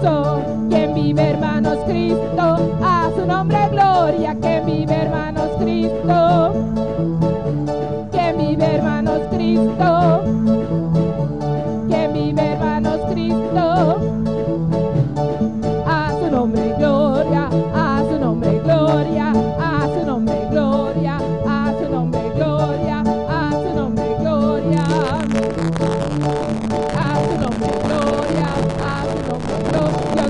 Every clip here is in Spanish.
corazón. Quien vive, hermanos, Cristo, a su nombre gloria. Quien vive, hermanos, Cristo. Quien vive, hermanos, Cristo. Quien vive, hermanos, Cristo. A su nombre gloria, a su nombre gloria, a su nombre gloria, a su nombre gloria, a su nombre gloria, a su nombre gloria, a su nombre gloria.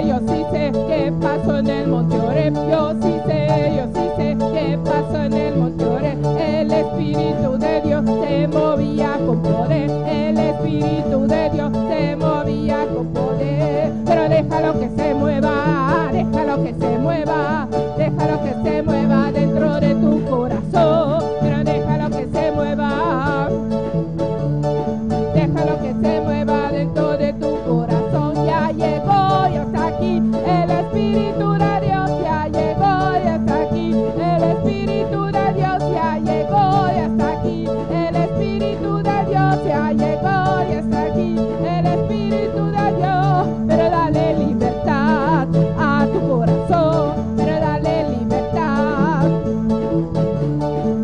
Yo sí sé qué pasó en el monte Oreb. Yo sí sé qué pasó en el monte Oreb. El Espíritu de Dios se movía con poder. El Espíritu de Dios se movía con poder. Pero déjalo que se mueva, déjalo que se mueva, déjalo que se mueva dentro de tu corazón. Pero déjalo que se mueva, déjalo que se mueva dentro de tu corazón. Ya llegó, ya está aquí el Espíritu de Dios. Ya llegó, ya está aquí el Espíritu de Dios. Ya llegó, ya está aquí el Espíritu de Dios. Ya llegó, ya está aquí el Espíritu de Dios. Pero dale libertad a tu corazón, pero dale libertad,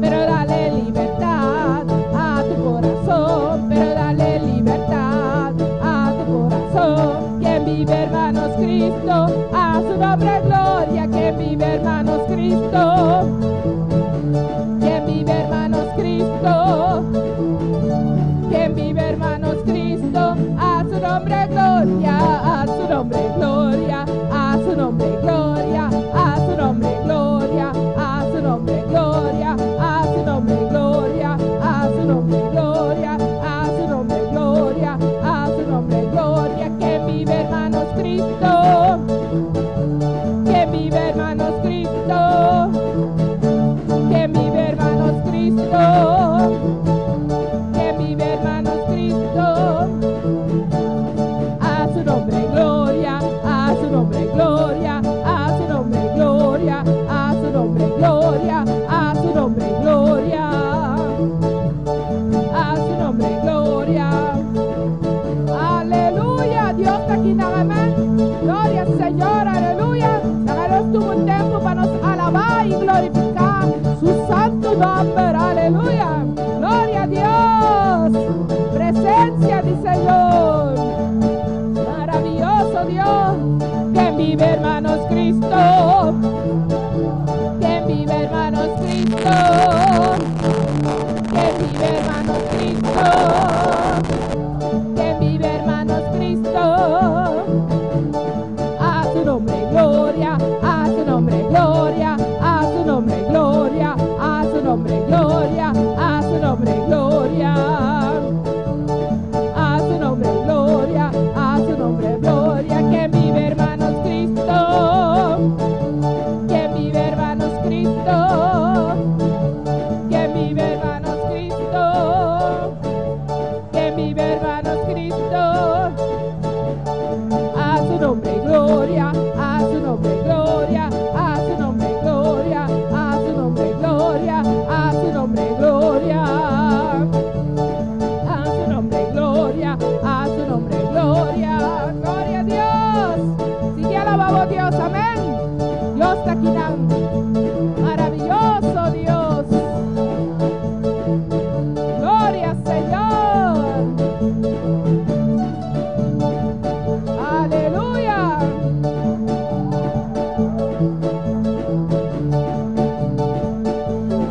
pero dale libertad a tu corazón, pero dale libertad a tu corazón. Quien vive, hermanos, Cristo, a su nombre gloria. Quien vive, hermanos, Cristo. Quien vive, hermanos, Cristo. Quien vive, hermanos, Cristo, a su nombre gloria, a su nombre gloria, a su nombre gloria, a su nombre gloria, a su nombre gloria, a su nombre gloria, a su nombre gloria, a su nombre gloria, a su nombre gloria. Quien vive, hermanos, Cristo. Quien vive, hermanos, Cristo. Quien vive, hermanos, Cristo. Quien vive, hermanos, Cristo. A su nombre gloria, a su nombre gloria, a su nombre gloria, a su nombre gloria, a su nombre gloria, a su nombre gloria. Aleluya, Dios está aquí nada más. Gloria al Señor, aleluya. Háganos tuvo un tiempo para nos alabar y glorificar su santo nombre, aleluya. Gloria a Dios. Presencia del Señor. Maravilloso Dios. Quien vive, hermanos, Cristo. Quien vive, hermanos, Cristo. Quien vive, hermanos, Cristo. Quien vive, hermanos, Cristo. A su nombre gloria, a su nombre gloria, a su nombre gloria, a su nombre gloria, a su nombre gloria, a su nombre gloria, a su nombre gloria. Quien vive, hermanos, Cristo. Quien vive, hermanos, Cristo. Quien vive, hermanos, Cristo. Quien vive, hermanos, Cristo. A su nombre gloria, a su nombre gloria, a su nombre gloria, a su nombre gloria, a su nombre gloria, a su nombre gloria, a su nombre gloria. Gloria a Dios. Sigue alabado Dios, amén. Dios está aquí dando. Maravilloso Dios. Gloria al Señor. Aleluya.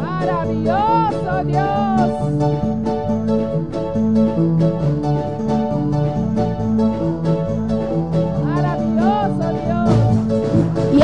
Maravilloso Dios. Maravilloso Dios. Y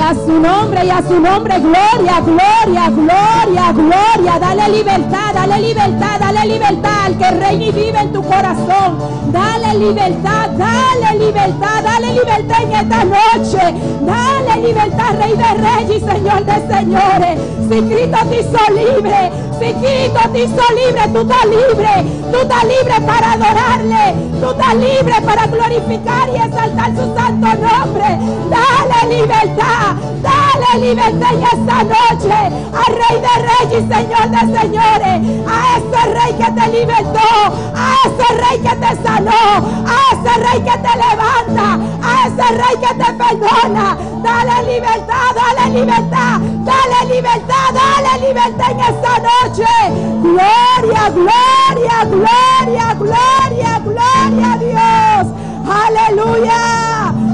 a su nombre, gloria, gloria, gloria, gloria. Dale libertad, dale libertad, dale libertad al que reina y vive en tu corazón. Dale libertad, dale libertad, dale libertad en esta noche. Dale libertad, Rey de Reyes y Señor de Señores. Si Cristo te hizo libre, si Cristo te hizo libre, tú estás libre. Tú estás libre para adorarle. Tú estás libre para glorificar y exaltar su santo nombre. Dale libertad, dale libertad en esta noche al Rey de Reyes y Señor de Señores, a ese Rey que te libertó, a ese Rey que te sanó, a ese Rey que te levanta, a ese al Rey que te perdona. Dale libertad, dale libertad, dale libertad, dale libertad en esta noche. Gloria, gloria, gloria, gloria, gloria a Dios. Aleluya.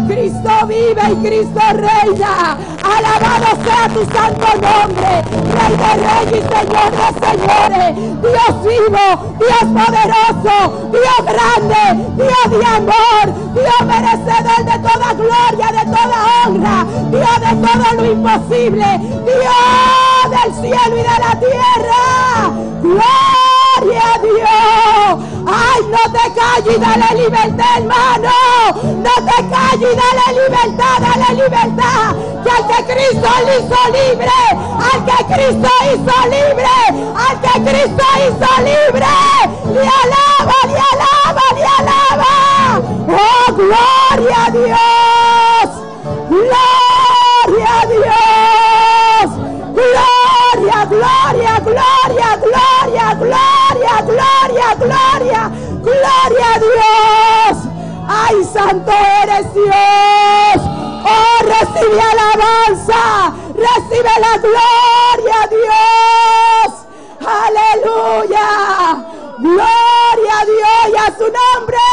Cristo vive y Cristo reina. Alabado sea tu santo nombre, Rey de Reyes y Señor de señores. Dios vivo, Dios poderoso, Dios grande, Dios de amor, Dios merecedor de toda gloria, de toda honra, Dios de todo lo imposible, Dios del cielo y de la tierra. Gloria a Dios. Ay, no te calles y dale libertad, hermano. No te calles y dale libertad, dale libertad. Que al que Cristo le hizo libre, al que Cristo hizo libre, al que Cristo hizo libre, le alaba, le alaba, le alaba. Oh, gloria a Dios. Gloria a Dios. Gloria, gloria, gloria, gloria, gloria, gloria, gloria, gloria a Dios. Ay, santo eres Dios. Oh, recibe alabanza, recibe la gloria, Dios. Aleluya. Gloria a Dios y a su nombre.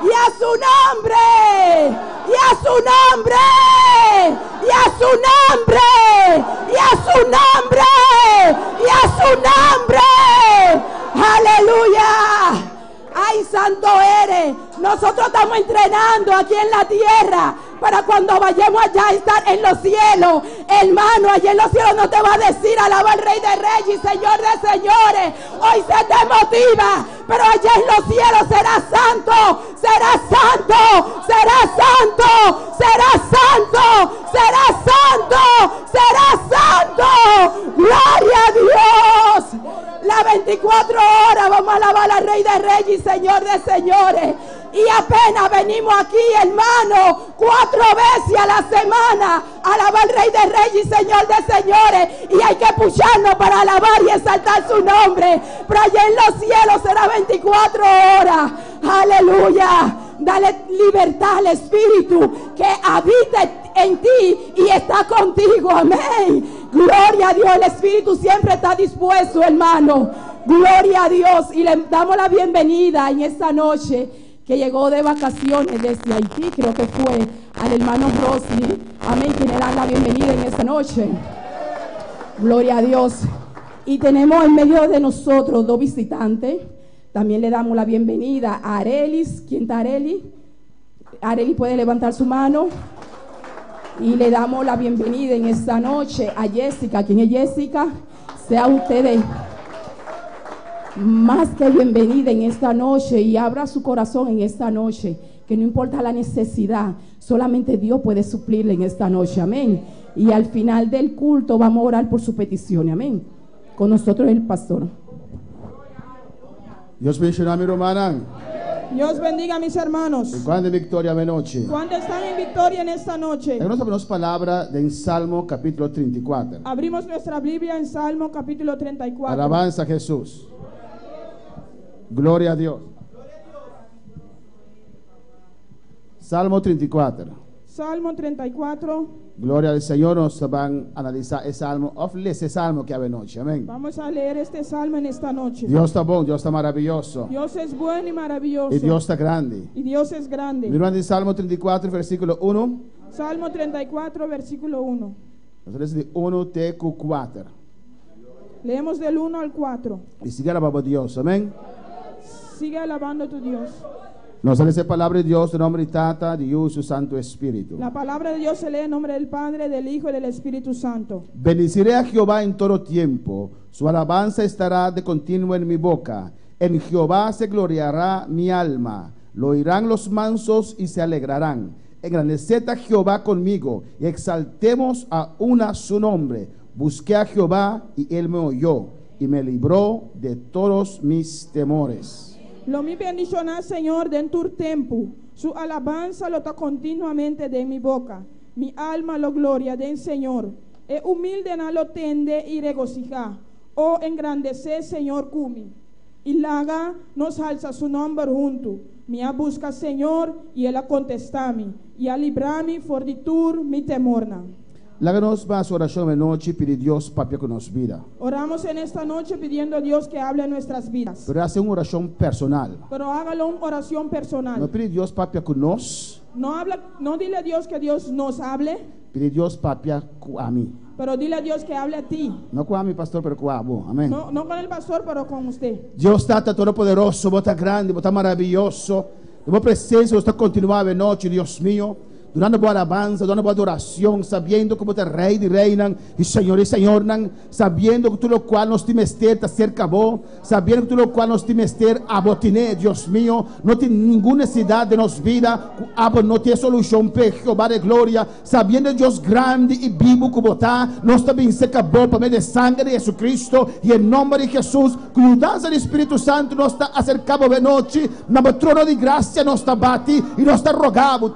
Y a su nombre. Y a su nombre. Y a su nombre. Y a su nombre. Y a su nombre. Aleluya. Ay, santo eres. Nosotros estamos entrenando aquí en la tierra para cuando vayamos allá a estar en los cielos. Hermano, allá en los cielos no te va a decir alaba al Rey de Reyes y Señor de señores. Hoy se te motiva, pero allá en los cielos será santo, será santo, será santo, será santo, será santo, será santo. Gloria a Dios. Las 24 horas vamos a alabar al Rey de Reyes y Señor de señores. Y apenas venimos aquí, hermano, 4 veces a la semana a alabar al Rey de Reyes y Señor de señores. Y hay que pucharnos para alabar y exaltar su nombre. Pero allá en los cielos será 24 horas. Aleluya. Dale libertad al Espíritu que habita en ti y está contigo. Amén. Gloria a Dios. El Espíritu siempre está dispuesto, hermano. Gloria a Dios. Y le damos la bienvenida en esta noche que llegó de vacaciones desde Haití, creo que fue, al hermano Rossi. Amén. Que le dan la bienvenida en esta noche. Gloria a Dios. Y tenemos en medio de nosotros 2 visitantes. También le damos la bienvenida a Arelis. ¿Quién está Arelis? Arelis puede levantar su mano. Y le damos la bienvenida en esta noche a Jessica. ¿Quién es Jessica? Sea ustedes más que bienvenida en esta noche y abra su corazón en esta noche. Que no importa la necesidad, solamente Dios puede suplirle en esta noche. Amén. Y al final del culto vamos a orar por su petición. Amén. Con nosotros el pastor. Dios bendiga a mi hermana. Dios bendiga a mis hermanos. ¿Cuándo victoria de noche? ¿Cuántos están en victoria en esta noche? Tenemos palabra de Salmo capítulo 34. Abrimos nuestra Biblia en Salmo capítulo 34. Alabanza a Jesús. Gloria a Dios. Salmo 34. Salmo 34. Gloria al Señor. Nos van a analizar el salmo. Ese salmo que hay noche. Amén. Vamos a leer este salmo en esta noche. Dios está bueno, Dios está maravilloso. Dios es bueno y maravilloso. Y Dios está grande. Y Dios es grande. Mirando en Salmo 34, versículo 1. Salmo 34, versículo 1. Nosotros de 1 TQ4. Leemos del 1 al 4. Y sigue alabando a Dios. Amén. Sigue alabando a tu Dios. Nos sale esa palabra de Dios, en nombre de Tata, de Dios y su Santo Espíritu. La palabra de Dios se lee en nombre del Padre, del Hijo y del Espíritu Santo. Bendeciré a Jehová en todo tiempo. Su alabanza estará de continuo en mi boca. En Jehová se gloriará mi alma. Lo oirán los mansos y se alegrarán. Engrandeced a Jehová conmigo y exaltemos a una su nombre. Busqué a Jehová y él me oyó y me libró de todos mis temores. Lo mi bendicionar, Señor, de en tu tiempo. Su alabanza lo está continuamente de mi boca. Mi alma lo gloria del Señor. E humilde na lo tende y regocija. Oh, engrandecer, Señor, cumi. y laga nos alza su nombre junto. Me busca Señor y Él contesta-me e a livrar-me for de tur mi temorna. Láganos más oración de noche y pide Dios papia con nos vida. Oramos en esta noche pidiendo a Dios que hable en nuestras vidas. Pero hace una oración personal. Pero hágalo una oración personal. No pide Dios papia con nos. No dile a Dios que Dios nos hable, Pide Dios papia a mí. pero dile a Dios que hable a ti. No con a mi pastor, pero con a vos. Amén. No con el pastor, pero con usted. Dios está todopoderoso, vos está grande, vos está maravilloso. De vos presencia, vos está continuada de noche, Dios mío. Dando boa alabanza, dando boa adoração, sabendo como te rei de reinan e Senhor nan, sabendo que tudo o qual nos timester está cerca vos, sabendo que tudo o qual nos timester abotine, Deus mío, não tem nenhuma necessidade de nos vida, abo não tem solução para Jeová de glória, sabendo Deus grande e vivo como está, nós também se acabou para meio de sangue de Jesus Cristo e em nome de Jesus, com mudança do Espírito Santo, nós está acercado de noite, na trono de graça nós está bati e nós está rogado,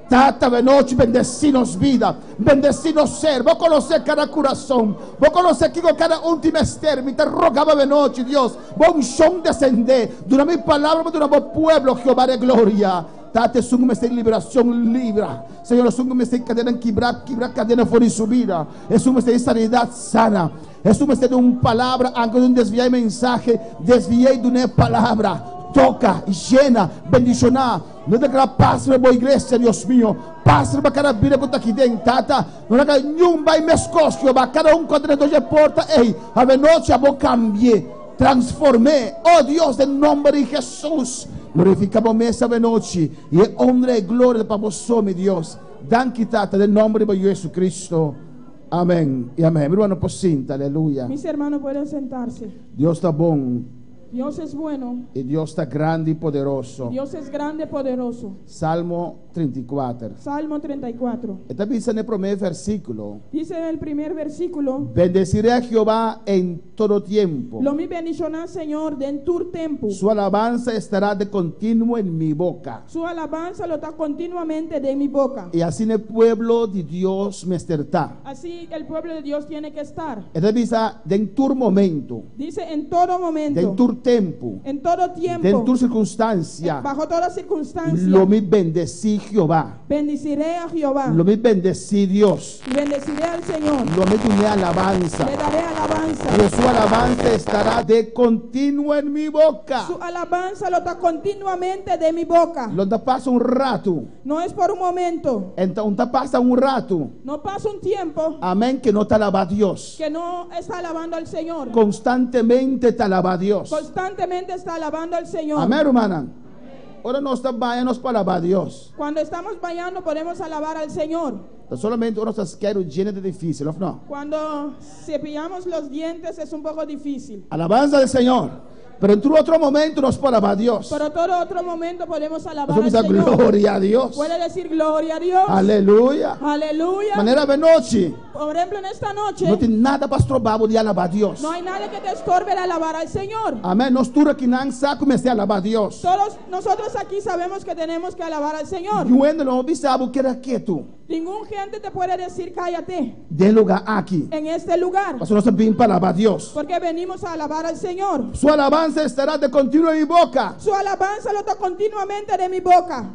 Tata, de noite, bendeci-nos vida, bendeci-nos ser, vou conhecer cada coração, vou conhecer aqui com cada timester, me te rogava de noite, Deus, vou chão descender, dura minha palavra, dura meu pueblo, Jeová de glória. Tate, sungo me liberação livra, Senhor, sungo me cadena quebrar cadena fora de subida, sungo me sanidade sana, sungo me uma palavra, antes de desviar mensagem, desviei de uma palavra. Toca, llena, bendicionar. Não declara paz para a boa igreja, Deus mío. Paz para cada vida que está aqui dentro, tata. Não há nenhum vai mescos, Jeová. Cada quando dentro de porta, ei, a noite a vou cambiar, transformei. Oh Deus, em nome de Jesus. Glorificamos essa noite. E honra e glória para vós, meu Deus. Danke, tata, em nome de Jesus Cristo. Amém e amém. Meu irmão, posinta, aleluia. Mis hermanos pueden sentarse. Deus está bom. Dios es bueno. E Deus está grande e poderoso. Dios es grande y poderoso. Salmo 34. Salmo 34. Esta dice en el primer versículo: Dice en el primer versículo: bendeciré a Jehová en todo tiempo. Lo mi bendicionar, Señor, de en tu tiempo. Su alabanza estará de continuo en mi boca. Su alabanza lo está continuamente de mi boca. Y así el pueblo de Dios me estará. Así el pueblo de Dios tiene que estar. Esta dice de en tu momento, Dice en todo momento. de en tu tiempo, En todo tiempo. de en tu circunstancia. Bajo toda circunstancia. Lo mi bendecí Jehová. Bendeciré a Jehová. Lo mi bendecí Dios. Y bendeciré al Señor. Lo mi tuné alabanza. Le daré alabanza. Y su alabanza estará de continuo en mi boca. Su alabanza lo está continuamente de mi boca. Lo te pasa un rato. No es por un momento. Entonces te pasa un rato. No pasa un tiempo Amén, que no te alaba a Dios. que no está alabando al Señor. Constantemente te alaba a Dios. Constantemente está alabando al Señor. Amén, hermana. Ahora no está vayamos para alabar a Dios. Cuando estamos bailando podemos alabar al Señor. Solamente uno se queda lleno de difícil, ¿no? Cuando cepillamos los dientes es un poco difícil. Alabanza del Señor. Pero en otro momento nos puede alabar a Dios. Pero todo otro momento podemos alabar Eso al dice Señor. gloria a Dios. Puede decir gloria a Dios. Aleluya. Aleluya. Manera de noche. Por ejemplo, en esta noche No tiene nada pastor babo de alabar a Dios. no hay nada que te estorbe el alabar al Señor. Amén. Nos tura que nan sa comece a alabar a Dios. Todos nosotros aquí sabemos que tenemos que alabar al Señor. Yo no obisabo que era quieto. Ningún gente te puede decir cállate De lugar aquí. en este lugar. Pastor, no se viene para alabar a Dios. Porque venimos a alabar al Señor. Su alabanza estará de continuo en mi boca. Su alabanza lo está continuamente de mi boca.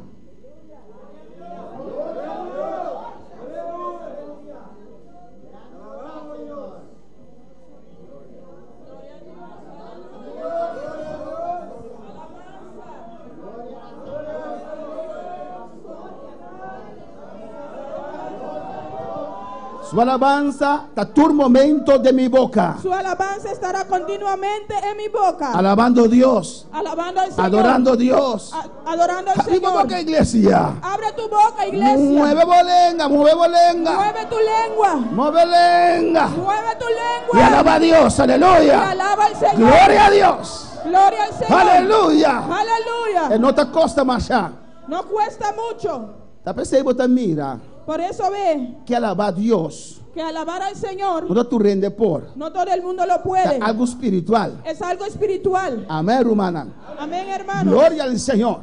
Su alabanza está todo momento de mi boca. Su alabanza estará continuamente en mi boca. Alabando a Dios. Alabando al Señor. Adorando a Dios. Adorando al Abri tu Señor. boca, iglesia. Abre tu boca, iglesia. Mueve bolenga, mueve bolenga. Mueve tu lengua. Mueve lenga. Mueve tu Y lengua. alaba a Dios, Y aleluya. alaba al Señor. Gloria a Dios. Gloria al Señor. Aleluya. Aleluya. No te costa más allá. No cuesta mucho. Te percebo, te mira Por eso ve que alabar a Dios que alabar al Señor no te rende por. no todo el mundo lo puede. Es algo espiritual. Es algo espiritual. Amén, hermana. Amén, hermano. Gloria al Señor.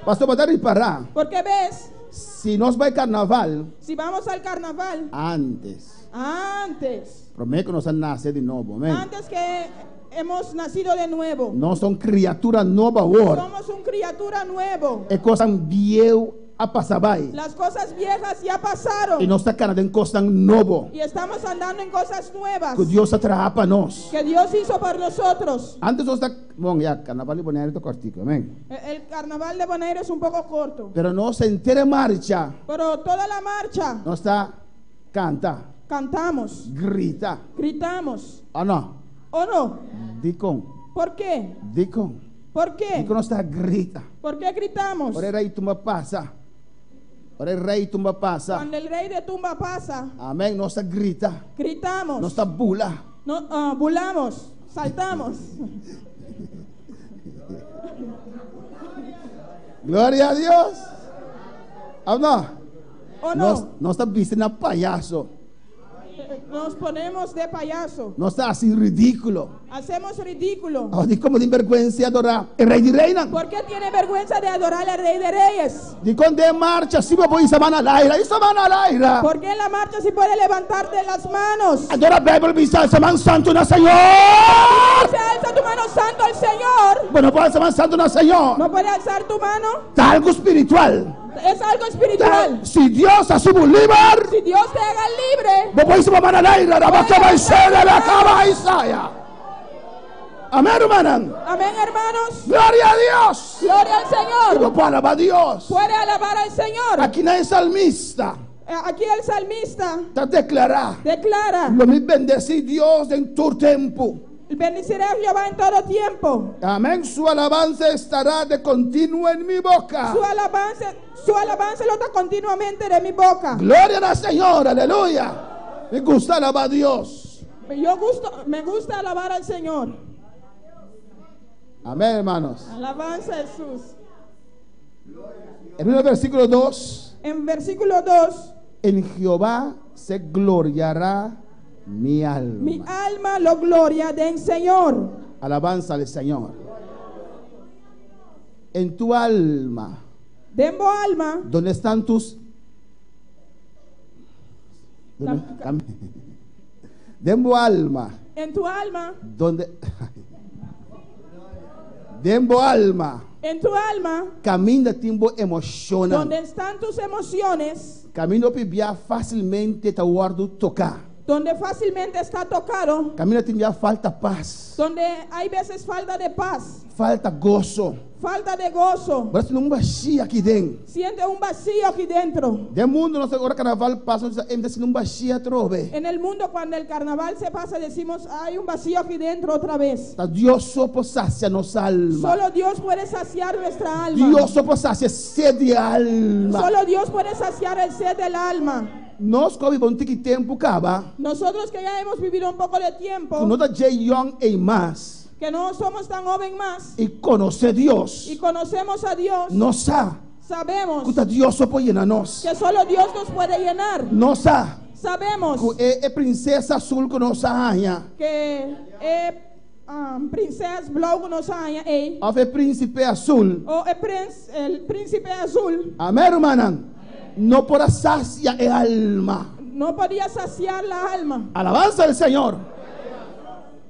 Pastor, para reparar. Porque ves, Si nos va el carnaval, si vamos al carnaval, antes. antes Prometo que nos nace de nuevo. Amén. que hemos nacido de nuevo. Nós somos criatura nova agora. Somos una criatura nuevo. É coisa vieja a passar vai. Las cosas viejas ya pasaron. E nós está caminhando em coisa novo. Y estamos andando en cosas nuevas Que Deus atrás para nós. que Dios hizo por nosotros. Antes nós está, bom, já carnaval de Bonaire está cortico, amém. El carnaval de Bonaire es un poco corto, Pero nós inteira marcha, pero toda la marcha nós está canta, cantamos, grita, gritamos. ou não? ¿O no? Dicom, ¿Por qué? dicom, ¿Por qué? dicom nós está grita. ¿Por qué gritamos? Ora rei tumba passa, ora rei tumba passa, Cuando el rey de tumba pasa, amém. Nós está grita, gritamos, nós está bula. bulamos, saltamos. Glória a Deus. Ou não? ¿O no? Nós está vestindo palhaço. Nos ponemos de payaso, Nós está assim ridículo. hacemos ridículo. De como de vergüenza adorar o rei de reina. ¿Por qué tiene vergüenza de adorar al rey de reyes? De quando é marcha, se vai pôr semana laira, isso semana laira. ¿Por qué en la marcha si puede levantarte las manos? Adora a Bíblia, bisa semana santo na Senhor. Se alza tu mano santo al Señor. Bueno, pode semana santo na Senhor. ¿No puede alzar tu mano? Tá algo espiritual. Es algo espiritual. Se Deus assume livre, Si Dios te haga libre, vou pôr semana laira, a vaca vai ser, a cama e saia. Amém, hermano. amén, hermanos. Glória a Deus. Gloria al Señor. Vou alabar a Deus. Puede alabar al Señor. Aqui na salmista Aquí el salmista está declarar: declara: "Lo me bendeci Deus em todo tempo." bendeciré a Jehová en todo tiempo. Amén. Su alabanza estará de continuo en mi boca. Su alabanza lo está continuamente de mi boca. Gloria al Señor, aleluya. Me gusta alabar a Dios. Me gusta alabar al Señor. Amén, hermanos. Alabanza a Jesús. En el versículo 2, En versículo 2, en Jehová se gloriará mi alma. mi alma lo gloria del Señor. Alabanza al Señor. En tu alma, Dembo alma, ¿dónde están tus? Dembo alma, en tu alma, ¿dónde? Dembo alma, en tu alma, camina timbo emocional. donde están tus emociones, Camino pibia facilmente te guardo tocar. donde fácilmente está tocado, Camina timia falta paz, donde hay veces falta de paz, falta gozo. falta de gozo, Parece um vazio aqui dentro. siente un vacío aquí dentro. De mundo nós agora carnaval passa, ainda assim um vazio trove. En el mundo cuando el carnaval se pasa decimos hay un vacío aquí dentro otra vez. Tá Deus só por saciar nossa alma. Solo Dios puede saciar nuestra alma. Deus só por saciar sede de alma. Solo Dios puede saciar el sed del alma. Nós que vivemos um tempo caba, Nosotros que ya hemos vivido un poco de tiempo, que nós tá young e mais que no somos tan joven más e conhecer Deus. y conocemos a Dios, Nós sabemos que Deus só pode llenar nós. que solo Dios nos puede llenar. Nós Sabemos que é princesa azul que nossa rainha. que princesa blau nos haya É príncipe azul. o el príncipe azul Amém, irmã? Não por saciar a alma. no podía saciar la alma. Alabanza al Señor.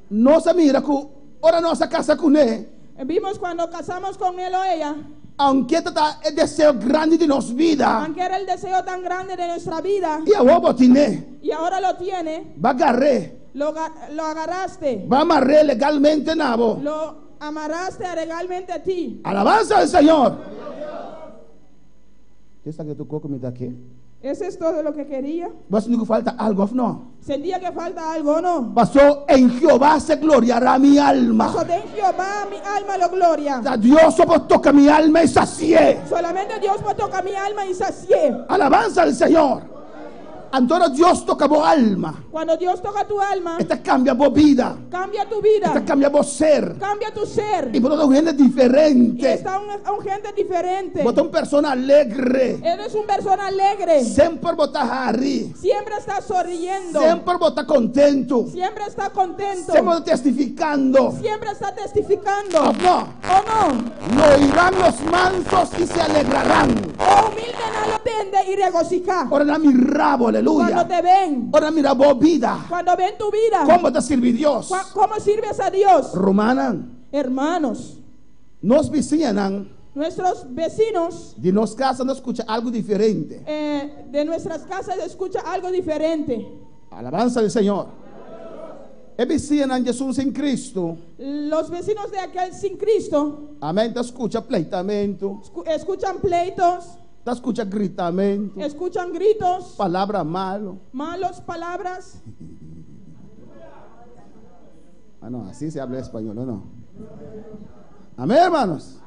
Nossa mira que ora nossa casa com Ele, Vimos cuando casamos con él o ella, aunque está el deseo grande de nossa vida, aunque era el deseo tan grande de nuestra vida e a roupa tiene, y ahora lo tiene, va agarré, lo agarraste, va amarré legalmente nabo. lo amarraste legalmente a ti. Alabanza al Señor. Esta que tocou comigo aqui. ¿Eso es todo lo que quería? Mas não falta algo, não? ¿Sentía que falta algo o no? Pastor, em Jeová se gloriará mi alma. Eso de Jehová, mi alma lo gloria. Dios só toca mi alma e sacié. Solamente Dios me toca mi alma y sacié. Alabanza al Señor. Então Deus toca a alma. Cuando Dios toca tu alma, Esta cambia a vida. cambia tu vida, Esta cambia a ser. cambia tu ser. E botou gente Y diferente. está un gente diferente. Botou persona alegre. Eres una persona alegre. Sempre botar harri. Siempre está sonriendo. Sempre botar contento. Siempre está contento. Sempre testificando. Siempre está testificando. Oh, no. ¿O no? No irán los mansos y se alegrarán. O humilde no lo tende y regocijar. Ora na mirabo, Cuando aleluya. te ven, Ora mirabo vida. cuando ven tu vida, ¿Cómo te sirve Dios? cómo sirves a Dios. Romana, Hermanos, nos vizinhan nuestros vecinos de nos casas nos escucha algo diferente. de nuestras casas escucha algo diferente. Alabanza del Señor. E vizinhan Jesús en Cristo. Los vecinos de aquel sin Cristo Amén. Te escucha pleitamento. escuchan pleitos, Te escucha gritamento. escuchan gritos, Palabra malo. malas palabras. Ah, no, así se habla español, ¿o no? Amén, hermanos.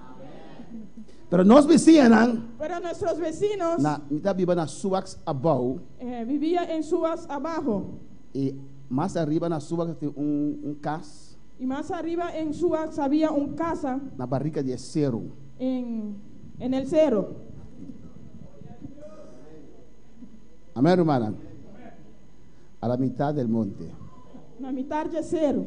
Pero nos vizinhan. Pero nuestros vecinos Na mitad viva na Suax abajo. vivían en Suas abajo. Y más arriba na Suax tem cas. Y más arriba en Suas había un casa Na barrica de acero. en el cerro. Amén, hermana. A la mitad del monte. La mitad de cerro.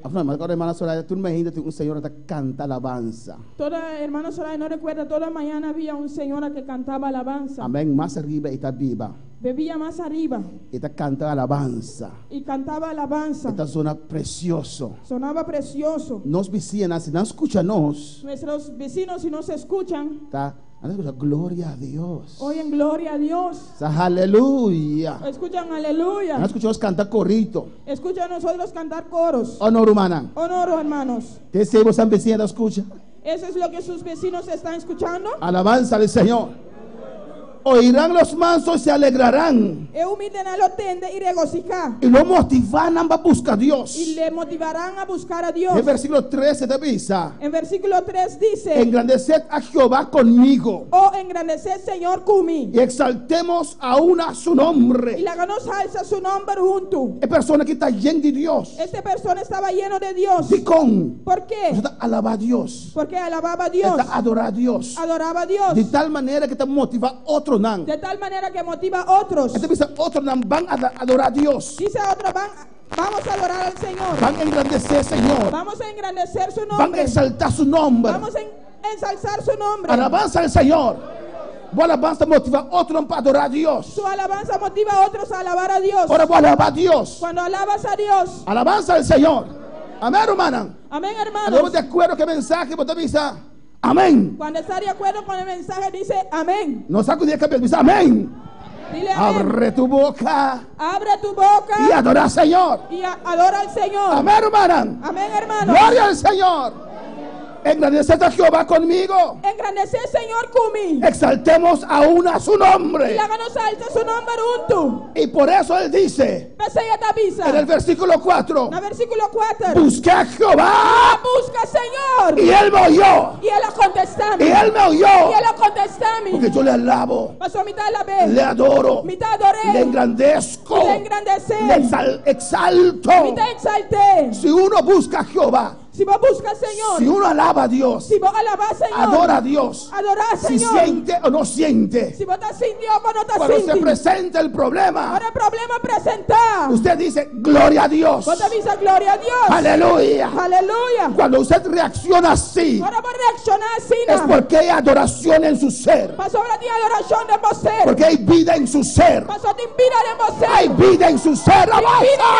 Agora, hermana Soraya, tú me imaginas un señor que canta alabanza. Toda, hermano Soraya, no recuerda, toda mañana había un señor que cantaba alabanza. Amén. Más arriba está viva. Bebía más arriba Está canta alabanza. y cantaba alabanza. Esta zona precioso. Sonaba precioso. Nos vizinhan, si no escuchanos, Nuestros vecinos, si no se escuchan, está, gloria a Dios. oyen gloria a Dios. Aleluya. Escuchan No aleluya. escuchamos cantar corrito. Escuchan a nosotros cantar coros. ¿O no, hermana? Honor, hermanos. Te sirvo San Vicente, escucha. Eso es lo que sus vecinos están escuchando. Alabanza al Señor. Oirán los mansos y se alegrarán. E humilden a lo tende y regocijar. Y lo motivarán a buscar a Dios. Y le motivarán a buscar a Dios. En versículo 13 te avisa. En versículo 3 dice: Engrandeced a Jehová conmigo. Oh, engrandeced Señor Kumi. Y exaltemos aún a su Y nombre. la nos alza su nombre junto. Es persona que está llena de Dios. Esta persona estaba lleno de Dios. Dicón. ¿Por qué? Está alaba a Dios. Porque alababa a Dios. Está adora a Dios. Adoraba a Dios. De tal manera que te motiva a otro nan. De tal manera que motiva a otros. Este dice otro nan van a adorar a Dios. Dice a otros: vamos a adorar al Señor. Van a engrandecer, Señor. Vamos a engrandecer su Van a nombre. exaltar su nombre. Vamos a ensalzar su nombre. Alabanza al Señor. Vos alabanza motiva a otro para adorar a Dios. Su alabanza motiva a otros a alabar a Dios. Ahora voy a alabar a Dios. Cuando alabas a Dios. Alabanza al Señor. Amén, hermana. Amén, ¿Estamos hermanos. de acuerdo que mensaje vos te avisa? Amén. Cuando está de acuerdo con el mensaje, dice amén. No sacudí que me dice amén. Dile amén. Abre tu boca Abre tu boca y adora al Señor. y adora al Señor. Amén, hermana. Amén, hermano. Gloria al Señor. Engrandeced a Jehová conmigo. Engrandece Señor Kumi. Exaltemos aún a su Y nombre. háganos alta su nombre junto. Y por eso él dice Peseya tabisa. en el versículo 4: En el versículo 4. busqué a Jehová Busca Señor. y él me oyó. Y él lo contesta a mí. Y él me Y oyó. él lo contesta a mí. Porque yo le alabo, Pasó mitad de la vez. le adoro, Mitad adoré. le engrandezco, Le engrandecé. le exalto. Mitad exalté. Si uno busca a Jehová, Si vos buscas Señor. si uno alaba a Dios, Si vos alabas Señor. adora a Dios, Adorá si Señor. siente o no siente, Si vos estás sin Dios o no estás cuando sin se Dios. presenta el problema, Ahora el problema presenta. usted dice gloria a Dios, Vos te dices gloria a Dios. aleluya. Aleluya. Cuando usted reacciona así, Ahora vos reaccionar así. es porque hay adoración en su ser, Pasó ahora tiene adoración de vos ser. porque hay vida en su ser, Pasó te inspira de vos ser. hay vida en su ser. Inspira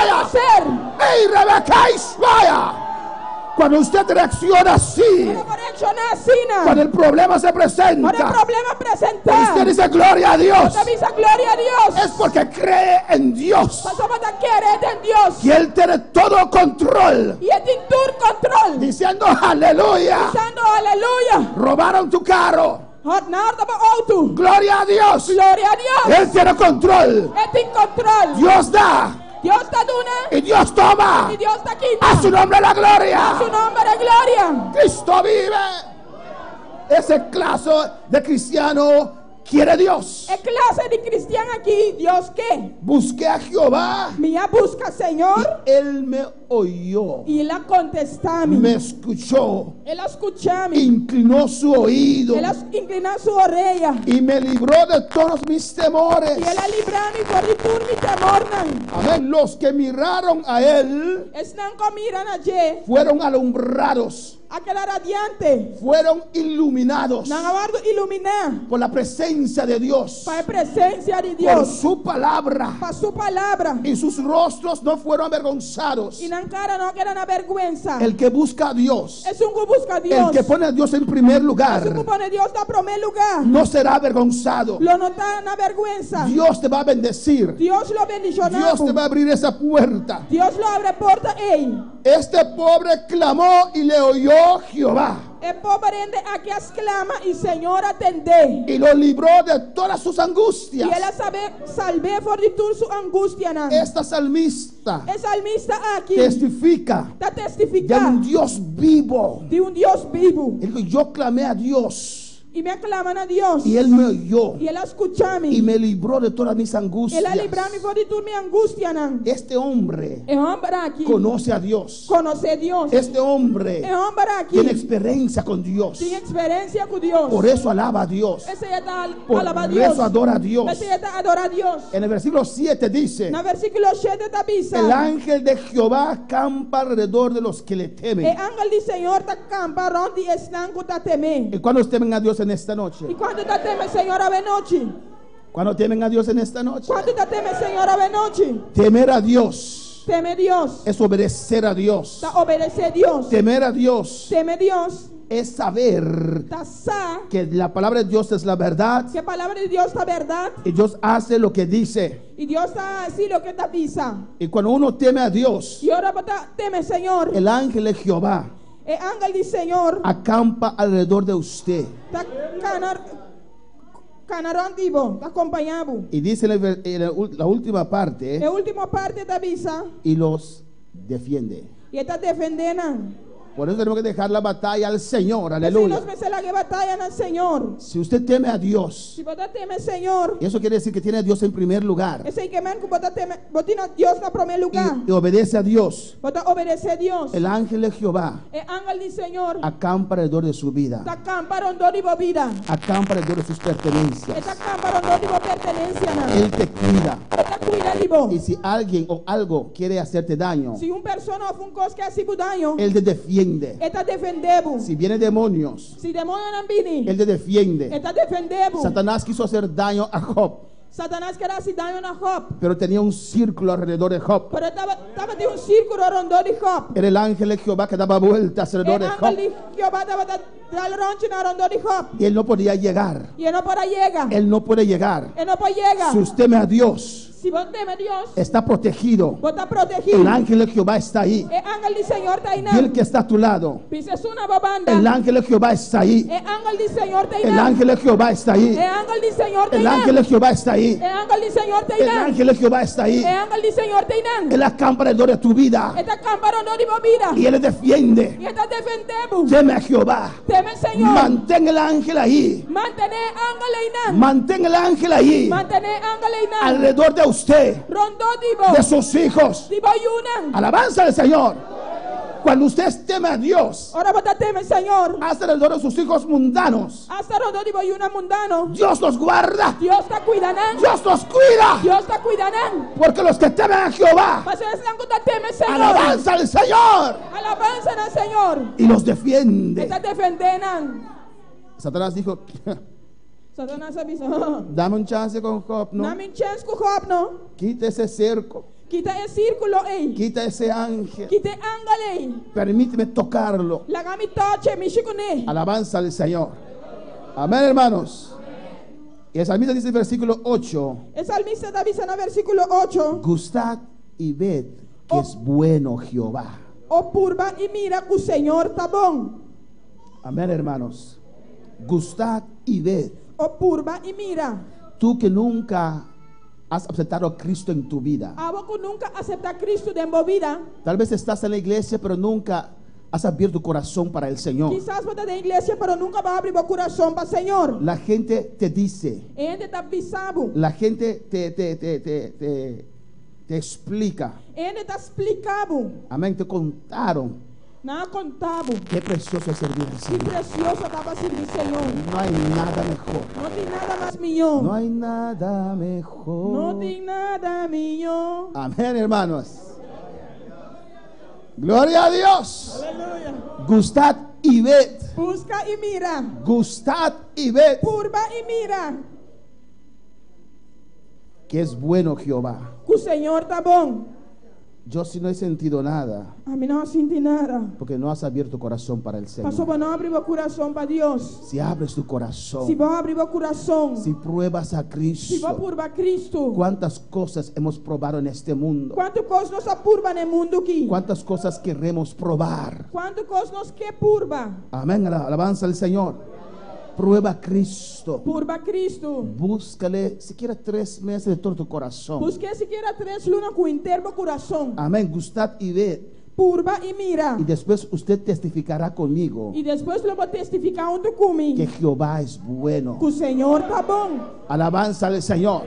de vos ser. ¡Ey, Rebeca Ismaya! Cuando usted reacciona así, Ahora vos reaccionar así. cuando el problema se Ahora el presenta, problema presenta. usted dice gloria a Dios, Vos te dices gloria a Dios. es porque cree en Dios, Pasó vos te quieres en Dios. y Él tiene todo control, Y es en tu control. diciendo aleluya. Diciendo aleluya. Robaron tu carro, Nada más auto. gloria a Dios. Gloria a Dios. Él tiene control, Es en control. Dios da Dios está duna. y Dios toma. Y Dios está aquí. A su nombre la A gloria. su nombre de gloria. Cristo vive. Ese clase de cristiano quiere Dios. ¿Qué clase de cristiano aquí? ¿Dios qué? Busqué a Jehová, Mía busca Señor. Él me oyó, Y la contesta a mí. me escuchó, Él escucha a mí. inclinó su oído Él inclina su oreja. y me libró de todos mis temores. Y él ha librado mi por tur mi temor. Amén. Los que miraron a Él Están con miran allí. fueron alumbrados. aquela radiante. fueron iluminados Nang awardo ilumina. por la presencia de Dios, Pa presencia de por Dios. su palabra, Pa su palabra. y sus rostros no fueron avergonzados. Y nang cara no queda na vergüenza. El que busca a Dios, Es un que busca a Dios. el que pone a Dios en primer Es un que lugar, pone a Dios na primer lugar. no será avergonzado. Lo no está na vergüenza. Dios te va a bendecir. Dios lo bendicionó. Dios te va a abrir esa puerta. Dios lo abre porta ei. Este pobre clamó y le oyó Jehová El pobre aquí exclama y Señor atende. y lo libró de todas sus Y angustias. él salve por toda su angustia. Esta salmista El salmista aquí testifica está de testificando un Dios vivo. de un Dios vivo. Él dijo, yo clamé a Dios Y me aclaman a Dios. y Él me oyó Y él escucha a mí. y me libró de todas mis Él angustias. ha librado por toda mi angustia. Este hombre El hombre aquí conoce a Dios. conoce a Dios. Este hombre El hombre aquí tiene experiencia con Dios. tiene experiencia con Dios. Por eso alaba a Dios. Ese ya está Por alaba a Dios. eso adora a Dios. Ese ya está adora a Dios. En el versículo 7 dice, En el versículo 7 está avisa. el ángel de Jehová acampa alrededor de los que le El temen. ángel del Señor está campa rondi estanco está teme. ¿Y cuándo temen a Dios en esta noche? Y cuando está teme Señor a noche. ¿Cuándo temen a Dios en esta noche? Cuando está teme Señor a noche. Temer a Dios Teme Dios. es obedecer a Dios. Está obedece a Dios. Temer a Dios Teme Dios. es saber Está sa. que la palabra de Dios es la verdad Que palabra de Dios está verdad. y Dios hace lo que dice. Y Dios está así lo que está avisa. Y cuando uno teme a Dios, Y ahora está teme Señor. el ángel de Jehová El ángel del Señor acampa alrededor de usted. está canarón vivo. Está acompañado. Y dice la última parte, La última parte está avisa. y los defiende. Y está defendiendo. Por eso tenemos que dejar la batalla al Señor, Así aleluya. nos vence la que batallan al Señor. Si usted teme a Dios, Si vos teme Señor. y eso quiere decir que tiene a Dios en primer lugar, Ese que man que vos teme. Vos tienes a Dios en primer lugar. y obedece a Dios, Vos obedece a Dios. el ángel de Jehová El ángel del Señor. acampa alrededor de su vida, Está camparon do di vida. acampa alrededor de sus pertenencias. Está camparon do di pertenencia. Él te cuida. Está cuida di vos. Y si alguien o algo quiere hacerte daño, Si un persona o un cos que hace daño. Él te defiende. Está defendendo. Si vienen demonios, Si demonio no vini. Él te defiende. Está defendendo. Satanás quiso hacer daño a Job, Satanás quería hacer daño a Job. pero tenía un círculo alrededor de Job. Pero estaba de un círculo alrededor de Job. Era el ángel de Jehová que daba vueltas alrededor El de ángel Job. de Jehová estaba dando roncho alrededor de Job. Y él no podía llegar. Y él no puede llegar. Él no puede llegar. Él no puede llegar. Si usted teme a Dios, Si vos temes a Dios, está protegido. vos estás protegido. El ángel de Jehová está ahí. El ángel del Señor está ahí. Y el que está a tu lado, Pises una babanda. el ángel de Jehová está ahí. El ángel del Señor está ahí. El ángel de Jehová está ahí. El ángel del Señor está ahí. El ángel de Jehová está ahí. El ángel del Señor está ahí. El ángel de Jehová está ahí. El ángel del Señor está ahí. Él acampa alrededor de tu vida Está camparon do di vida. y él le defiende. Y está defendendo. Teme a Jehová. Teme Señor. Mantén el ángel ahí. Mantener ángel ahí. Mantén el ángel ahí Mantener ángel ahí. alrededor de usted, Rondo de divo. sus hijos. Divo yunan. Alabanza al Señor. Cuando usted teme a Dios, Ahora vos teme Señor. hasta alrededor de sus hijos mundanos, Hasta rondo divo yunan mundano. Dios los guarda. Dios está cuidando. Dios los cuida. Dios está cuidando. Porque los que temen a Jehová, Pasa es que teme Señor. alabanza al Señor, Alabanza al Señor. y los defiende. Está defendiendo. Satanás dijo, Satanás avisó. dame un chance con Job, ¿no? Dame un chance con Job, ¿no? Quita ese cerco, Quita el círculo, ey. quita ese ángel, Quita ángel, ey. permíteme tocarlo. La gami toche, mi shikune. Alabanza al Señor. Amén, hermanos. Y el salmista dice en el versículo 8, El salmista está avisando en el versículo 8. gustad y ved que es bueno Jehová. O purba y mira que el Señor está bon. Amén, hermanos. Gustad y ved. O purba y mira. Tú que nunca has aceptado a Cristo en tu vida. A vos que nunca acepta a Cristo de en vida. Tal vez estás en la iglesia, pero nunca has abierto tu corazón para el Señor. Quizás vos estás en la iglesia, pero nunca va a abrir tu corazón para el Señor. La gente te dice, Gente está avisando. la gente te explica. Gente está explicando. Amén, te contaron Nada contado. qué precioso es servir al Qué Señor. precioso estaba servir Señor. No hay nada mejor. No tiene nada más mío. No hay nada mejor. No tiene nada mío. Amén, hermanos. Gloria a Dios. Aleluya. Gustad y y ved, Busca y mira. gustad y ved, Purba y mira. que es bueno Jehová. Que o Senhor tá bom. Yo sí no he sentido nada, A mim não senti nada. porque no has abierto corazón para el Passou Señor. para não abrir o coração para Deus. Si abres tu Se corazón, vão abrir o coração. si pruebas a Se vão Cristo, purbar Cristo. cuántas cosas hemos probado en este mundo, Quantas coisas nós purba no mundo aqui? cuántas cosas queremos probar. Quantas coisas nós quer purba? Amén, alabanza al Señor. Prueba a Cristo. Purba Cristo. Búscale siquiera 3 meses de todo tu corazón. Busque siquiera 3 lunas com inteiro coração. Amén, gustad y ved. Purba e mira. Y después usted testificará conmigo E depois eu vou testificar junto comigo. que Jehová es bueno. Que o Senhor tá bom. Alabanza al Señor.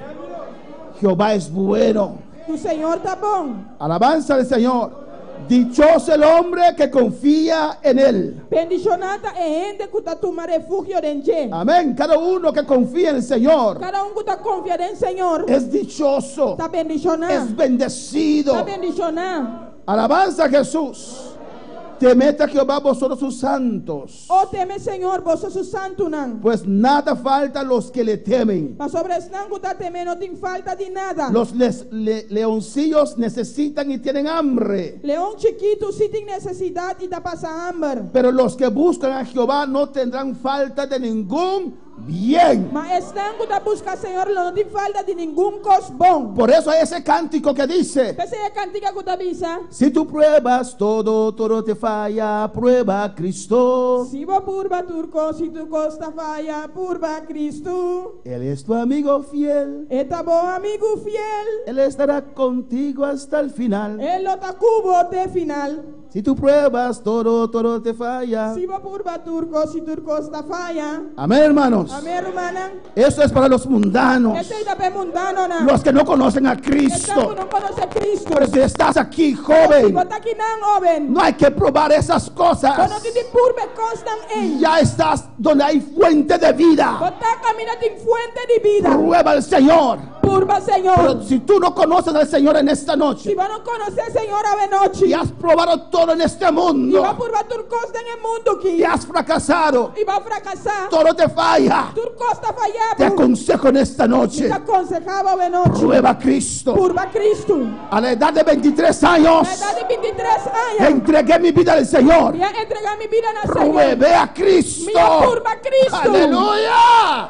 Jehová es bueno. Que o Senhor tá bom. Alabanza al Señor. Dichoso el hombre que confía en Él. Bendicionada é gente que está tomando refúgio em Deus. Amén. Cada uno que confía en el Señor Cada que está confiando em Senhor es dichoso, está bendicionado. es bendecido. Está bendicionado. Alabanza a Jesús. Temed a Jehová vosotros sus santos, O teme Senhor, vós sois santo não. pues nada falta a los que le temen. Mas sobre esse não que está temendo não tem falta de nada. Los leoncillos necesitan y tienen hambre, Leão chiquito se tem necessidade e está passando hambre. pero los que buscan a Jehová no tendrán falta de ningún bien. Mas esse não que está buscando Senhor não tem falta de nenhum coisa bom. Por eso hay ese cántico que dice: Essa é a cantiga que está bisa. si tú pruebas todo, todo te falla, prueba a Cristo. Se vou purba turco, se tu costa falha, purba Cristo. Él es tu amigo fiel, É tá bom amigo fiel. Él estará contigo hasta el final. Ele está cubo até final. Si tú pruebas todo, todo te falla. Se vou purba turco, se turco está falha. Amén, hermanos. Amém, hermana. Eso es para los mundanos, Esse é da mundano, não. los que no conocen a Esse Cristo. não conhece Cristo. Pero si estás aquí, Se joven, botar aqui não, homem. no hay que probar esas cosas. Quando te purba constam em. Ya estás donde hay fuente de vida. Botar caminho tem fuente de vida. Prueba al Señor. Purba, Senhor. Pero si tú no conoces al Señor en esta Se noche vai não conhecer Senhor a noite. y has probado todo en este E vai mundo purba tur costa em mundo aqui. y has fracasado, E vai fracassar. todo te falla, Tur costa te falhado. aconsejo en esta noche: Te aconsejava a noite. prueba a Cristo. Purba Cristo. A la edad de 23 años Na idade de 23 anos. entregué mi vida al Señor. Ia entregar minha vida na Senhor. Pruebe a Cristo. Minha purba Cristo. Aleluya.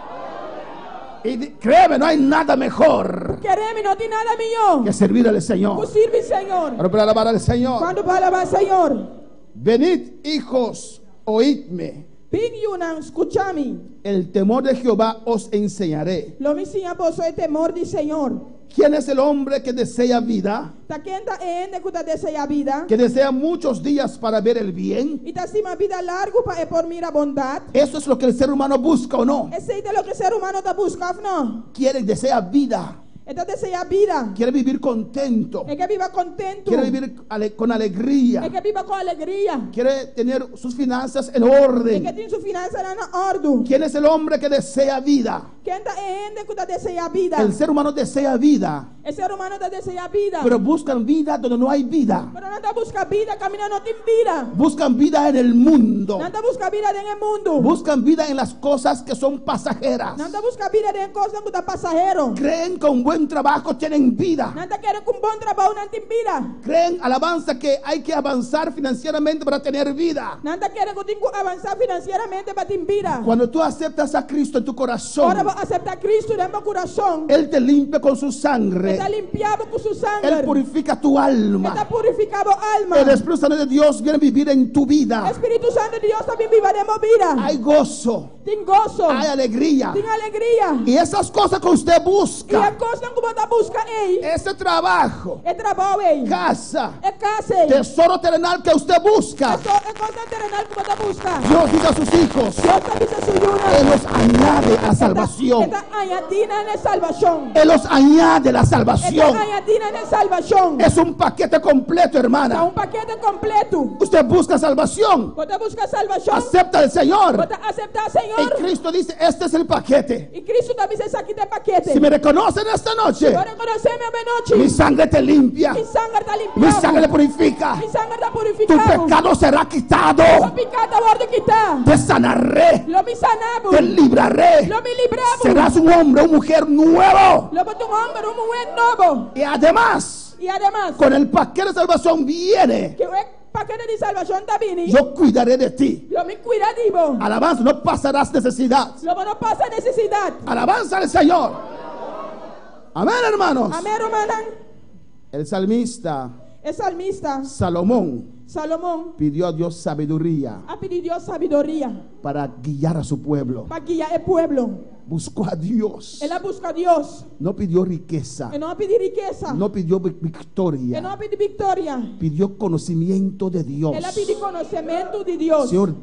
Y créeme, no hay nada mejor Queremos, não tem nada melhor. que servir al Que Señor. sirve Senhor. Ahora para alabar al Señor. Quando vai alabar Senhor. Venid, hijos, oídme. Vem, Yunan, escucha-me. El temor de Jehová os enseñaré. Lo me enseña por o temor do Senhor. ¿Quién es el hombre que desea vida, Ta quenta é ende que ta deseja a vida. que desea muchos días para ver el bien? E ta cima vida largo para por mira bondade. Eso es lo que el ser humano busca, ¿o no? Esse é lo que o ser humano ta busca, não? Quiere, desea vida, E ta deseja vida. quiere vivir contento, É que viva contento. quiere vivir con alegría, É que viva com alegria. quiere tener sus finanzas en É que orden. tem sua finança na ordem. ¿Quién es el hombre que desea vida? Quenta é ende que ta deseja a vida. El ser humano desea vida, O ser humano ta deseja a vida. pero buscan vida donde no hay vida. Pero não ta busca vida, camina não tem vida. Buscan vida en el mundo. Não ta busca vida no mundo. Buscan vida en las cosas que son pasajeras. Não ta busca vida em coisas que ta passageiro. Creen que un buen trabajo tienen vida. Não ta quer com bom trabalho não tem vida. Creen, alabanza, que hay que avanzar financieramente para tener vida. Não ta quer que tenha que avançar financeiramente para ter vida. Cuando tú aceptas a Cristo en tu corazón, Agora vou aceitar Cristo no meu coração. Él te limpia con su sangre. Está limpiado com su sangue. Él purifica tu Está alma. purificado a alma. El Espíritu Santo de Dios viene a vivir en tu vida. Espírito Santo de Deus também vivaremos vida. Hay gozo, Tem gozo. hay alegría. Tem alegria. Y esas cosas que usted E a busca, coisa que você busca é ese trabajo, trabalho aí. casa, É casa. tesoro terrenal que usted busca, É coisa terrenal que você busca. Dios dice a sus hijos, Deus também se sujuna. Él los añade a salvación. Está añadida na salvação. Él los añade la Está salvación. añadida na salvação. Es un paquete completo, É hermana. paquete completo. Usted busca salvación, Você busca salvação. acepta al Señor. Você aceitar Y Senhor. Cristo dice, este es el paquete. E Cristo também se aqui de paquete. Si me reconocen esta esta noche. Ora conoceme a Mi noche. sangre te limpia. Mi sangre está Mi sangre te limpiado. purifica. Mi sangre está Tu purificado. pecado será quitado. Lo picado guarda quitar. Te sanaré. Lo mi sanamos. Te libraré. Lo mi libramos. Serás un hombre o mujer nuevo. Lo boto un hombre, un mujer nuevo. Y además, Y además, con el paquete de salvación viene. que el paquete de salvación está vini. Yo cuidaré de ti. Lo mi cuidativo. Alabanza, no pasarás necesidad. Lo que no pasa necesidad. Alabanza al Señor. Amén, hermanos. Amén, hermana. El salmista El salmista Salomón Salomón pidió a Dios sabiduría ha pedido sabiduría para guiar a su pueblo. para guiar el pueblo. Buscó a Dios. Él ha buscado a Dios. No pidió riqueza. Él no ha pedido riqueza. No pidió Él no victoria. ha pedido victoria. Pidió conocimiento de Dios. Él ha pedido conocimiento de Dios. Señor,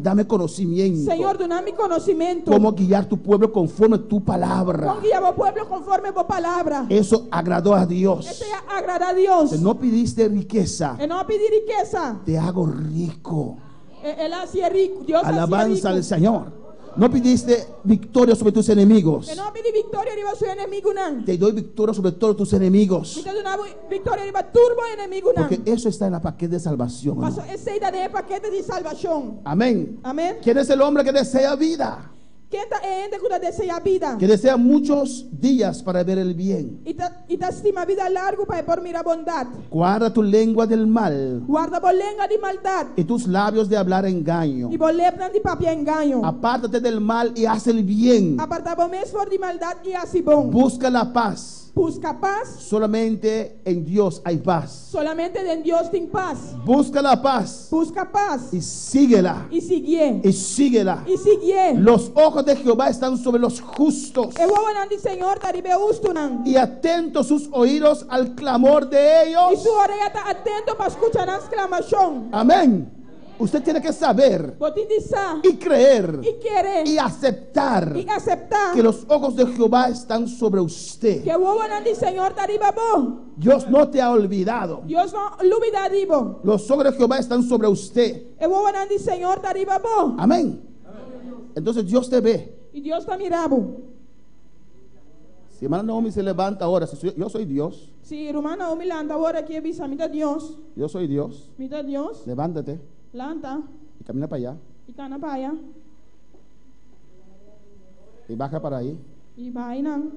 dame conocimiento. Señor, dame conocimiento. Cómo guiar tu pueblo conforme a tu palabra. Con guiar al pueblo conforme a tu palabra. Eso agradó a Dios. Este agrada a Dios. No pidiste riqueza. Él no ha pedido riqueza. Te hago rico. Él hacía rico. Dios Alabanza hacía al rico. Señor. No pidiste victoria sobre tus enemigos. Él no ha pedido victoria arriba a su enemigo. Te doy victoria sobre todos tus enemigos. Él una victoria arriba a turbo enemigo. Porque eso está en la paquete de salvación. Pasó esa idea de paquete de salvación. Amén. Amén. ¿Quién es el hombre que desea vida? ¿Quién está en que desea vida? Que desea muchos días para ver el bien. Y te estima vida largo para por mirar bondad. Guarda tu lengua del mal Guarda por lengua de maldad. y tus labios de hablar engaño. Y por lepra de papia engaño. Apártate del mal y haz el bien. Apartamos por de maldad y así bon. Busca la paz. Busca paz. Solamente en Dios hay paz. Solamente en Dios ten paz. Busca la paz Busca paz. y síguela. Y sigue. Y síguela. Y sigue. Los ojos de Jehová están sobre los justos El huevo del Señor taribe ustunan. y atentos sus oídos al clamor de Y ellos. su oreja está atento para escuchar la exclamación. Amén. Usted tiene que saber Botín de sa. y creer Y quiere. y aceptar Y aceptar. que los ojos de Jehová están sobre usted. Que el huevo del Señor taribe bo. Dios no te ha olvidado. Dios no lo olvida divo. Los ojos de Jehová están sobre usted. El huevo del Señor taribe bo. Amén. Entonces Dios te ve. Y Dios está mirando. Si hermana Naomi se levanta ahora, yo soy Dios. Si hermana humilante ahora aquí avisa, mira Dios. Yo soy Dios. Mira Dios. Levántate Lanta. y camina para allá Y cana para allá. y baja para ahí Y vainan.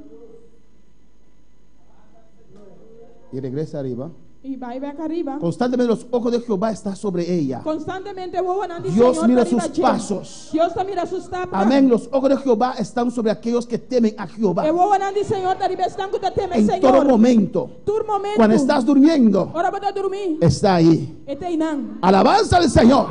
y regresa arriba. Y va y ve acá arriba. Constantemente los ojos de Jehová están sobre ella. Constantemente huevo en Dios Señor mira arriba sus che. pasos. Dios te mira sus tapas. Amén. Los ojos de Jehová están sobre aquellos que temen a Jehová. El huevo en Señor te arriba están que te teme En Señor. todo momento. Tu momento. Cuando estás durmiendo, Ahora vas a dormir. está ahí. Este inan. Alabanza al Señor.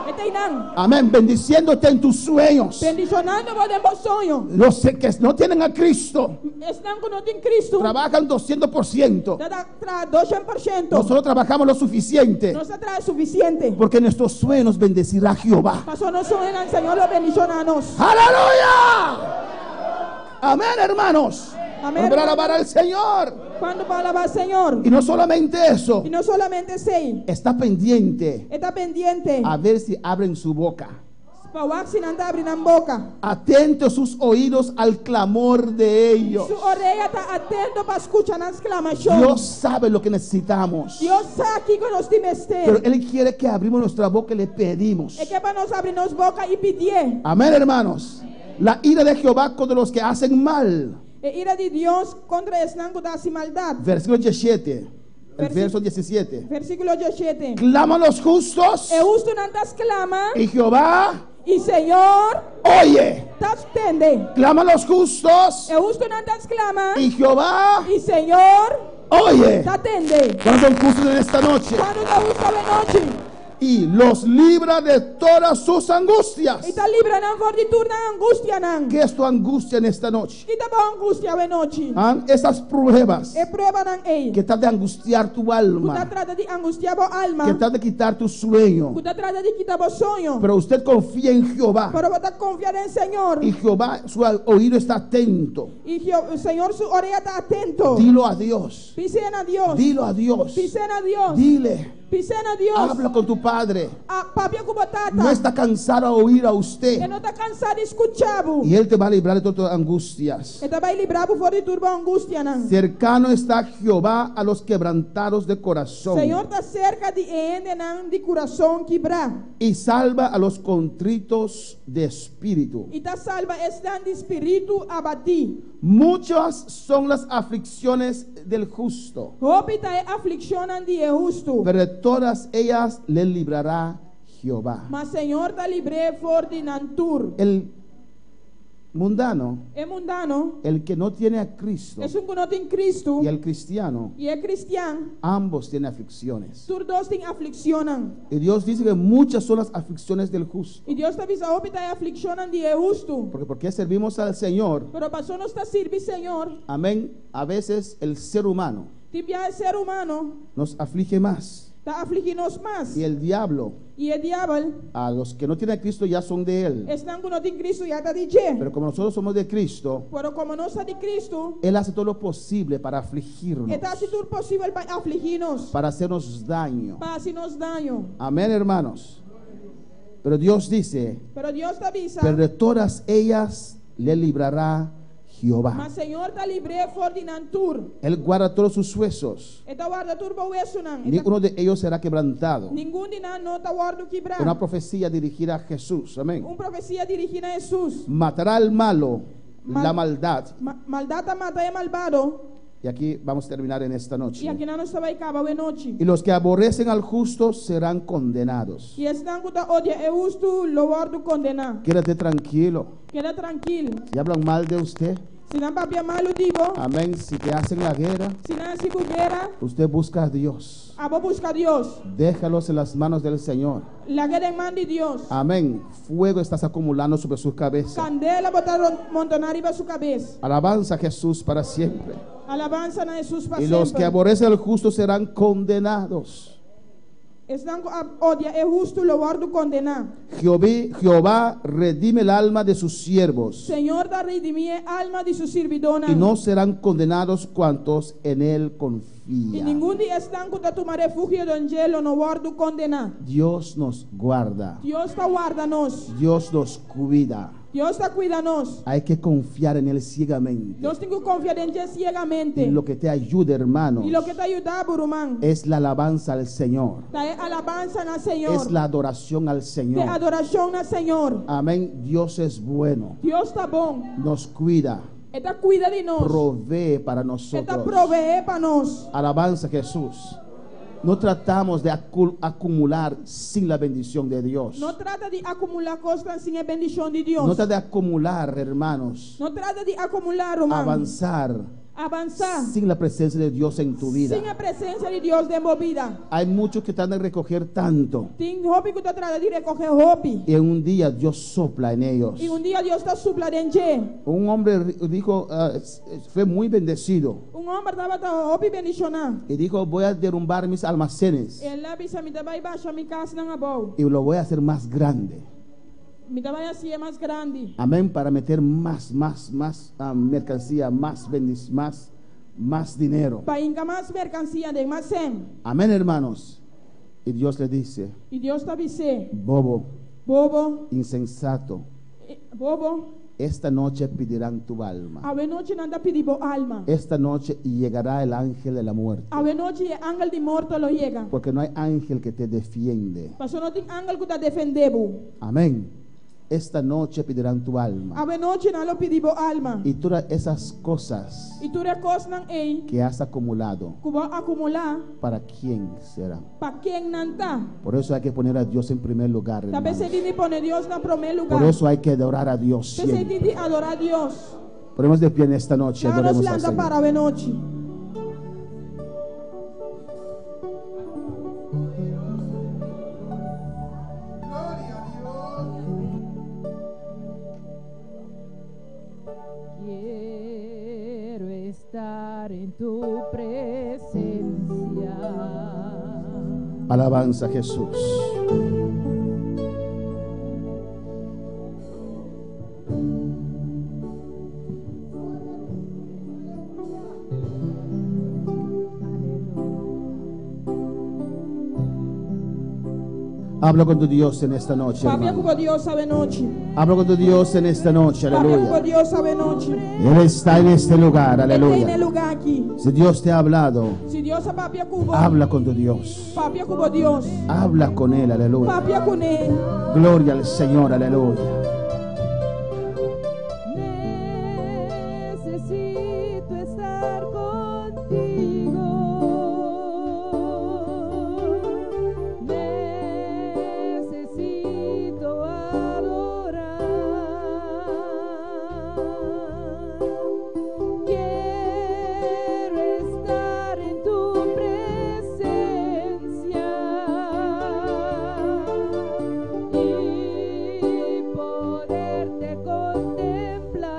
Este inan. Amén. Bendiciéndote en tus sueños. Bendicionando vos de vos sueño. Los que no tienen a Cristo Están con en Cristo. trabajan 200%. Tra 200%. Nosotros trabajamos lo suficiente. No se trae suficiente. Porque nuestros sueños bendecirá Jehová. Pasó no suenan, Señor, los bendicionanos. ¡Aleluya! Amén, hermanos. Amén. Para alabar al Señor. Cuando va a alabar al Señor. Y no solamente eso, Y no solamente sé, está pendiente está pendiente. a ver si abren su boca. Para wax sin andar abriendo boca. Atentos sus oídos al clamor de ellos. Su oreja está atento para escuchar la exclamación. Dios sabe lo que necesitamos. Dios sabe aquí con los Pero timester. Él quiere que abrimos nuestra boca y le pedimos. Es que para nos abrirnos boca y pedir. Amén, hermanos. La ira de Jehová contra los que hacen mal. E ira de Dios contra el eslango de la maldad. Versículo 17. El Versi- verso 17. Versículo 17. Claman los justos E justo nantas clama. y Jehová Y Señor, oye. te atende. Claman los justos E justo nantas clama. y Jehová Y Señor, oye. te atende. ¿Cuántos son justos en esta noche? Cuando te gusta de noche. Y los libra de todas sus angustias. Y te libran por de turna angustia nan. ¿Qué es tu angustia en esta noche? Y te va angustia de noche. Esas pruebas E prueba nan ei. que tratan de angustiar tu Kuta alma, trata de angustiar vos que alma. tratan de quitar tu sueño. Kuta trata de quitar vos sueño. Pero usted confía en Jehová. Pero vos te confiar en el Señor. Y Jehová, su oído está atento. Y el Señor su oreja está atento. Dilo a Dios. Pisen a Dios. Dilo a Dios. Pisen a Dios. Dile. Pisen a Dios. Habla con tu padre. padre papi ako batata. no está cansado a oír a E usted. não está cansado de escuchar. Y Él te va a librar de todas angustias. E vai livrar por fora de turba angústia. Não. Cercano está Jehová a los quebrantados de corazón Senhor está cerca de ende não de coração quebrar. y salva a los contritos de espíritu. E está salva estão de espírito abatido. Muchas son las aflicciones del justo, Hope está afliccionando de justo. pero de todas ellas le librará Jehová. Mas Senhor está livre for de nantur. El mundano, É mundano. el que no tiene a Cristo, É que não tem Cristo. y el cristiano, E é cristiano. ambos tienen aflicciones. Tur dos tem afliccionan. Y Dios dice que muchas son las aflicciones del justo. E Deus está avisa hope está afliccionando de justo. Porque servimos al Señor. Pero pasó no está sirve Senhor. Amén. A veces el ser humano Tipia é ser humano. nos aflige más. Está afligindo-nos mais. Y el diablo, E o diabo a los que no tienen a Cristo ya son de él. estão com não tem Cristo já está de je. Pero como nosotros somos de Cristo, Pero como não está de Cristo, Él hace todo lo posible para afligirnos, está se tudo possível para afligir-nos. para hacernos daño. Para hacernos daño. Amén, hermanos. Pero Dios dice, Pero Deus te avisa. pero de todas ellas le librará Jehová. Mas Senhor está livre for de nantur. Él guarda todos sus huesos. Está guarda turbo hueso não. Ninguno de ellos será quebrantado. Nenhum de nós não está guardo quebrar. Una profecía dirigida a Jesús. Amén. Profecia dirigida a Jesus. Matará al malo Mal- la maldad. Maldade mata é malvado. Y aquí vamos a terminar en esta E noche. aqui não está vai acabar a noite. Y los que aborrecen al justo serán condenados. E estão com a odia é justo, lo guardo condenar. Quédate tranquilo. Queda tranquilo. Si hablan mal de usted, Se não papia malo digo, amén. Si te hacen la guerra, se não se bugueira, usted busca a Dios. abo busca Deus. Déjalos en las manos del Señor. La guerra en man de Deus. Amén. Fuego estás acumulando sobre su cabeza. Candela botaram montonar arriba sua cabeça. Alabanza a Jesús para siempre. Alabança na Jesus para Y los que sempre. aborrecen al justo serán condenados. Estão com a odia é justo, lo guardo condenar. Jehová redime el alma de sus siervos, Senhor da redimir alma de su servidona. y no serán condenados cuantos en él E confían. nenhum de estão com a tomar refúgio do angelo, no guardo condenar. Dios nos guarda. Deus está guarda-nos. Dios nos cuida. Deus está cuida-nos. Hay que confiar en él ciegamente. Deus tem que confiar em Deus ciegamente. Y lo que te ayuda, hermanos, E lo que te ayuda, Burumán, es la alabanza al Señor. é alabança na Senhor. Es la adoración al É Señor. adoração na Senhor. Amén. Dios es bueno. Deus está bom. Nos cuida. Está cuida de nós. Provee para Está nosotros. proveer para nós. Alabanza a Jesús. No tratamos de acumular sin la bendición de Dios. Não trata de acumular coisas sem a bendição de Deus. No trata de acumular, hermanos. Não trata de acumular, irmão. Avanzar Avançar sin la presencia de Dios en tu vida. sem a presença de Deus dentro da vida. Hay muchos que tratan de recoger tanto, Tem roupa que tu trata de recoger roupa. y en un día Dios sopla en ellos. E dia Deus está supla dentro. Un hombre dijo, fue muy bendecido, Homem estava roupa bendicionar. y dijo, voy a derrumbar mis almacenes Ele avisa me dava embaixo a minha casa não abou. y lo voy a hacer más grande. Me dava assim é mais grande. Amén, para meter más mercancía, más dinero. Para inga mais mercancia de mais sem. Amén, hermanos. Y Dios le dice, E Deus está dizendo, bobo, bobo, insensato, bobo, esta noche pedirán tu alma. a noite não dá pedir alma. Esta noche llegará el ángel de la muerte, A noite é ángel de morto lo llega. porque no hay ángel que te defiende. Pastor não tem ángel que está defendendo. Amén. Esta noche pedirán tu alma. A noite não lo pedir alma. Y todas esas cosas E tu recos não é que has acumulado, que vai acumular ¿para quién serán? para quem não está. Por eso hay que poner a Dios en primer lugar, Talvez hermanos. você de poner Deus no primeiro lugar. Por eso hay que adorar a Dios Você siempre. de adorar Deus. Ponemos de pie en esta noche, Nos adoremos al landa Señor. para a noite. Quiero estar en tu presencia. Alabanza a Jesús. Habla con tu Dios en esta noche, Papia hermano. kubo Dios sabe noche. Habla con tu Dios en esta noche, Papia kubo aleluya. Dios sabe noche. Él está en este lugar, Él tiene aleluya. lugar aquí. Si Dios te ha hablado, Si Dios a papia kubo. habla con tu Dios. Papia kubo Dios. Habla con Él, aleluya. Papia kune. Gloria al Señor, aleluya. Necesito estar contigo. Necesito adorar. Quiero estar en tu presencia y poderte contemplar.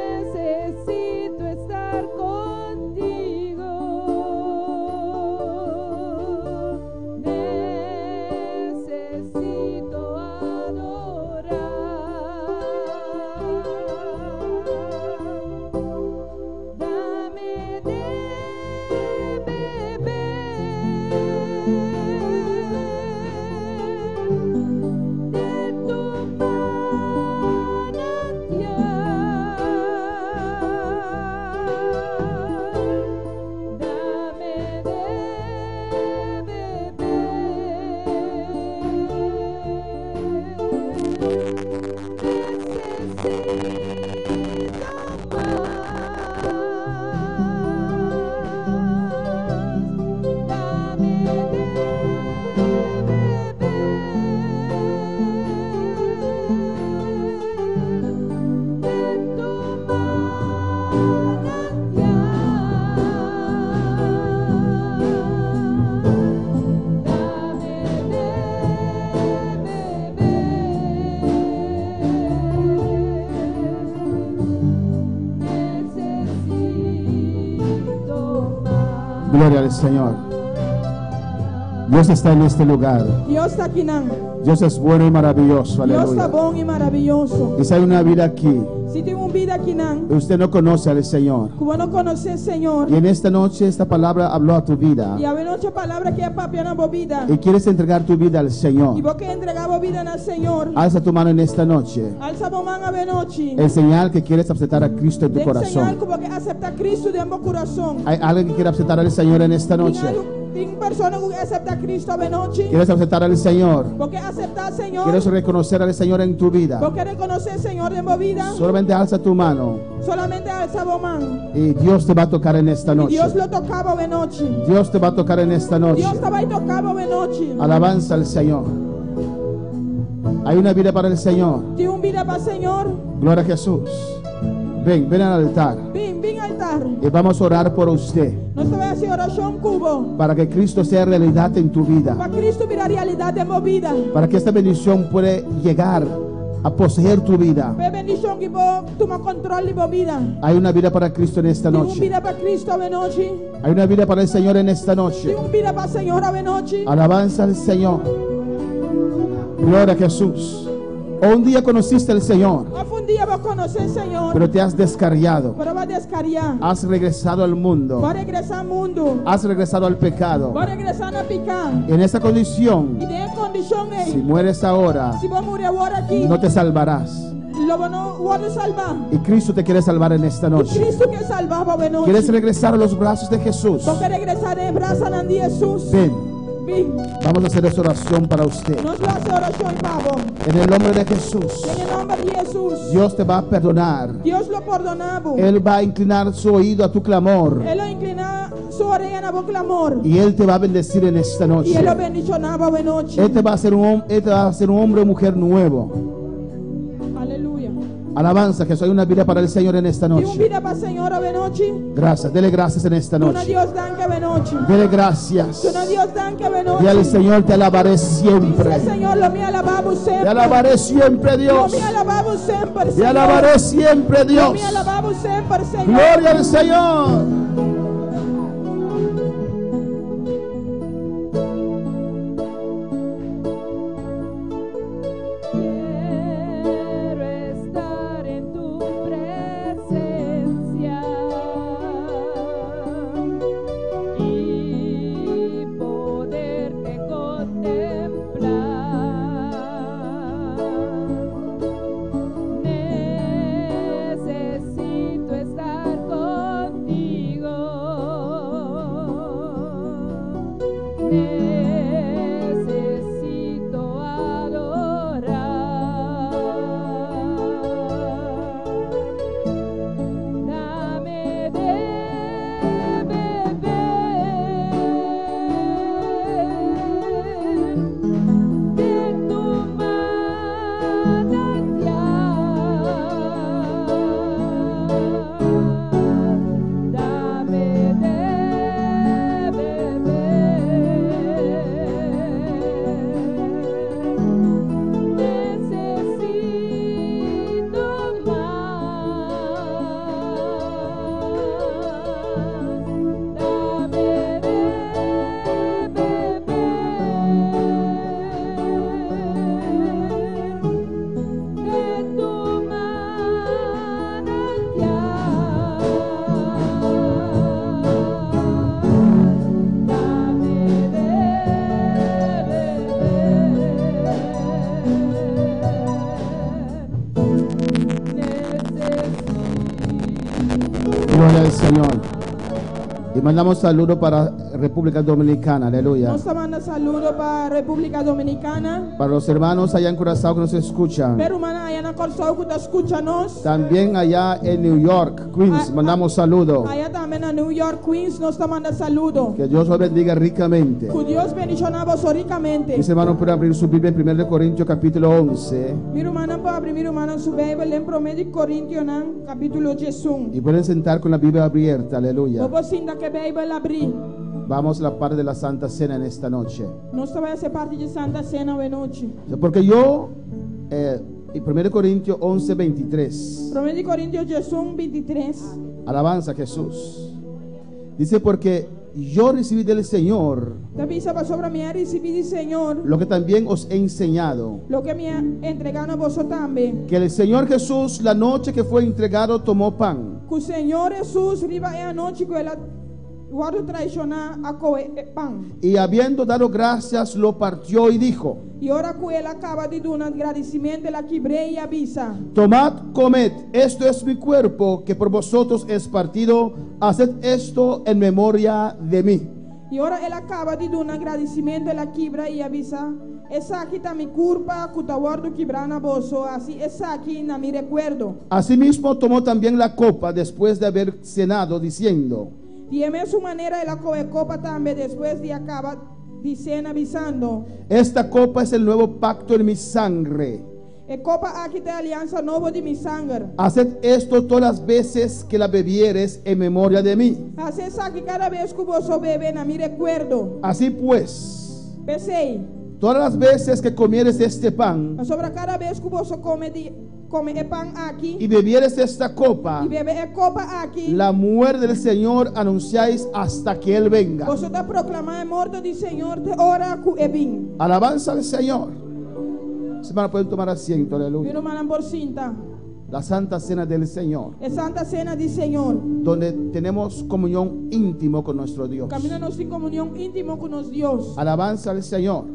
Necesito estar contigo. Necesito adorar. Dame de beber de tu manantial. Dame Gloria al Señor. Dios está en este lugar. Dios está aquí. Dios es bueno y maravilloso, Dios está aleluya. bon y maravilloso. Y si hay una vida aquí, Si tengo una vida aquí, y usted no conoce al Señor, como no conoce Señor. y en esta noche esta palabra habló a tu vida, Y a ver otra palabra que es papia na vida. y quieres entregar tu vida al Y Señor, vos que entregaba vida al Señor. alza tu mano en esta noche. Alza tu mano a ver noche. El señal que quieres aceptar a Cristo en tu Den señal corazón. como que acepta a Cristo de ambos corazón. Hay alguien que quiere aceptar al Señor en esta noche. Tem persona que acepta a Cristo a noche. ¿Quieres aceptar al Señor? Porque aceptar al Señor. ¿Quieres reconocer al Señor en tu vida? Porque reconocer al Señor de mi vida. Solamente alza tu mano Solamente alza tu mano. y Dios te va a tocar en esta Y noche. Dios lo tocaba de noche. Dios te va a tocar en esta noche. Dios estaba ahí tocaba de noche. Alabanza al Señor. Hay una vida para el Señor. Tiene un vida para el Señor. Gloria a Jesús. Ven al altar Ven altar. y vamos a orar por usted No se va a hacer oración cubo. para que Cristo sea realidad en tu vida, Para Cristo mira realidad de mi vida. para que esta bendición pueda llegar a poseer tu vida. Ve bendición que vos toma control de mi vida. Hay una vida para Cristo en esta Tiene un noche. vida para Cristo de noche. Hay una vida para el Señor en esta noche. Tiene un vida para el Señor de noche. Alabanza al Señor. Gloria a Jesús. Un día conociste al Señor, Fue un día vos conocer al Señor. pero te has descarriado. Pero va a descarriar. Has regresado al mundo. Va a regresar al mundo. Has regresado al pecado. Va a regresar a picar. En esa condición, Y de condición si mueres ahora, si vos morir ahora aquí, no te salvarás. lo no voy a salvar. Y Cristo te quiere salvar en esta Y noche. Cristo que salvaba de noche. ¿Quieres regresar a los brazos de Jesús? Porque regresar en brazos de Jesús. Ven, Ven. vamos a hacer esa oración para usted. Nos lo hace oración, Pablo. En el nombre de Jesús, En el nombre de Jesús. Dios te va a perdonar. Dios lo perdonaba. Él va a inclinar su oído a tu clamor. Él lo inclina su oreja a vos clamor. Y Él te va a bendecir en esta Y noche. él lo bendicionaba de noche. Él te va a hacer Él te va a hacer un hombre o mujer nuevo. Aleluya. Alabanza, que soy una vida para el Señor en esta Y un noche. vida para el Señor de noche. Gracias, dele gracias en esta Una noche. Dios dan que de noche. Dele gracias. Una Dios dan que de noche. Y al Señor te alabaré Dice el siempre. Señor, lo me alabamos siempre. Te alabaré siempre, Lo Dios. me alabamos siempre, Te Señor. alabaré siempre, Lo Dios. me alabamos siempre, Señor. Gloria al Señor. Quiero estar en tu presencia Gloria al Señor. Y mandamos saludos para República Dominicana, aleluya. Nos manda saludo para República Dominicana. Para los hermanos allá en Curazao que nos escuchan. Pero hermana allá en Curazao que te escúchanos. También allá en New York, Queens, mandamos saludos. Allá también en New York, Queens, nos manda saludo. Que Dios os bendiga ricamente. Que Dios bendiga vos ricamente. Mis hermanos pueden abrir su Biblia en 1 Corintios capítulo 11. Mi hermana puede abrir mi hermana su Biblia en 1 Corintios capítulo 11. Y pueden sentar con la Biblia abierta, aleluya. Que Biblia abrir. Vamos a la parte de la Santa Cena en esta noche. Nós vai ser parte de Santa Cena hoje noite. Porque yo, en 1 Corintios 11, 23. 1 Corintios 11, 23. Alabanza a Jesús. Dice, porque yo recibí del Señor David sobre mí recibí del Señor lo que también os he enseñado. Lo que me ha entregado a vosotros también. Que el Señor Jesús, la noche que fue entregado, tomó pan. Que o Senhor Jesus riba é a noite que ela guardo traicionar a pan. Y habiendo dado gracias, lo partió y dijo: Y ahora que él acaba de dar un agradecimiento, la quebré y avisa: tomad, comed, esto es mi cuerpo que por vosotros es partido, haced esto en memoria de mí. Y ahora él acaba de dar un agradecimiento, la quebra y avisa: esa aquí está mi culpa, que te guardo quebrar na bolso, así esa aquí na mi recuerdo. Asimismo tomó también la copa después de haber cenado, diciendo: y en su manera él coge copa también después de acabar de cena avisando: esta copa es el nuevo pacto en mi sangre. E copa aquí de alianza nuevo de mi sangre. Haced esto todas las veces que la bebieres en memoria de mí. Haced aquí cada vez que vos bebe na mi recuerdo. Así pues, Pensei, todas las veces que comieres este pan sobre cada vez que vos come el pan aquí y bebieres esta copa, y bebe el copa aquí, la muerte del Señor anunciáis hasta que Él venga. vosotros proclamáis el muerto del Señor de hora que ven. Alabanza al Señor. Hermanos, pueden tomar asiento, aleluya. Miro manan por cinta. La Santa Cena del Señor, Es Santa Cena del Señor. donde tenemos comunión íntimo con nuestro Dios. Caminamos en comunión íntimo con los Dios. Alabanza al Señor.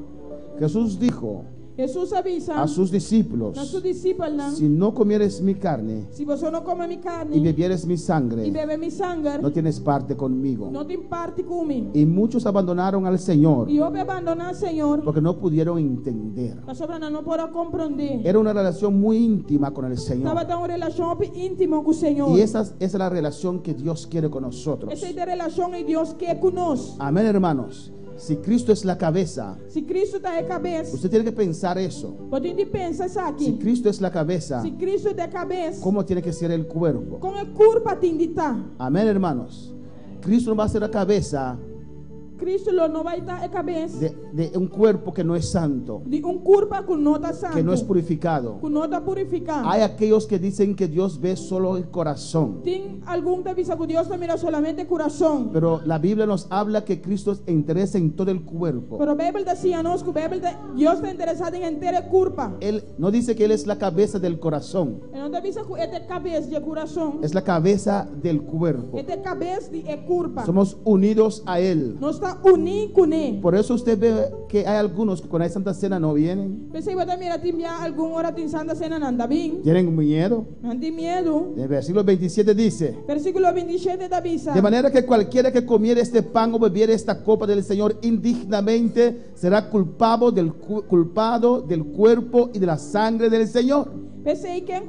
Jesús dijo Jesús avisa a sus discípulos: a sus discípulos: si no comieres mi carne si vos no comes mi carne y bebieres mi sangre, y bebe mi sangre, no tienes parte conmigo. no te parte conmigo. Y muchos abandonaron al Señor Y yo me abandoné al Señor, porque no pudieron entender. la sobrana no puedo comprender. Era una relación muy íntima con el Estaba Señor. en una relación íntima con el Señor. Y esa es la relación que Dios quiere con nosotros. Esa es la relación que Dios quiere con nosotros. Amén, hermanos. Si Cristo es la cabeza, Si Cristo está de cabeza, usted tiene que pensar eso. você tem que pensar isso Si aqui. Cristo es la cabeza, Se Cristo é de cabeça, ¿cómo tiene que ser el cuerpo? com a culpa tem de estar. Amén, hermanos. Cristo no va a ser la cabeza Cristo não vai estar de cabeça de un cuerpo que no es santo, de culpa que não está santo, que no es purificado. que não está purificado. Hay aquellos que dicen que Dios ve solo el corazón, Tem algum que avisa que Deus está mira solamente o coração. pero la Biblia nos habla que Cristo interesa en todo el cuerpo. Pero a Bíblia dizia nós que Deus está interessado em inteira culpa. Él no dice que Él es la cabeza del corazón, Ele não avisa que é de cabeça de coração, es la cabeza del cuerpo. é de cabeça de culpa. Somos unidos a Él. Nós está unido com Ele. Por eso usted ve que hay algunos que con la Santa Cena no vienen. Pensei que mira timbia alguma hora tem Santa Cena não anda bem. Tienen miedo. Não tem medo. El versículo 27 dice: Versículo 27 da avisa. de manera que cualquiera que comiere este pan o bebiere esta copa del Señor indignamente será culpado del cuerpo y de la sangre del Señor. Pensei quem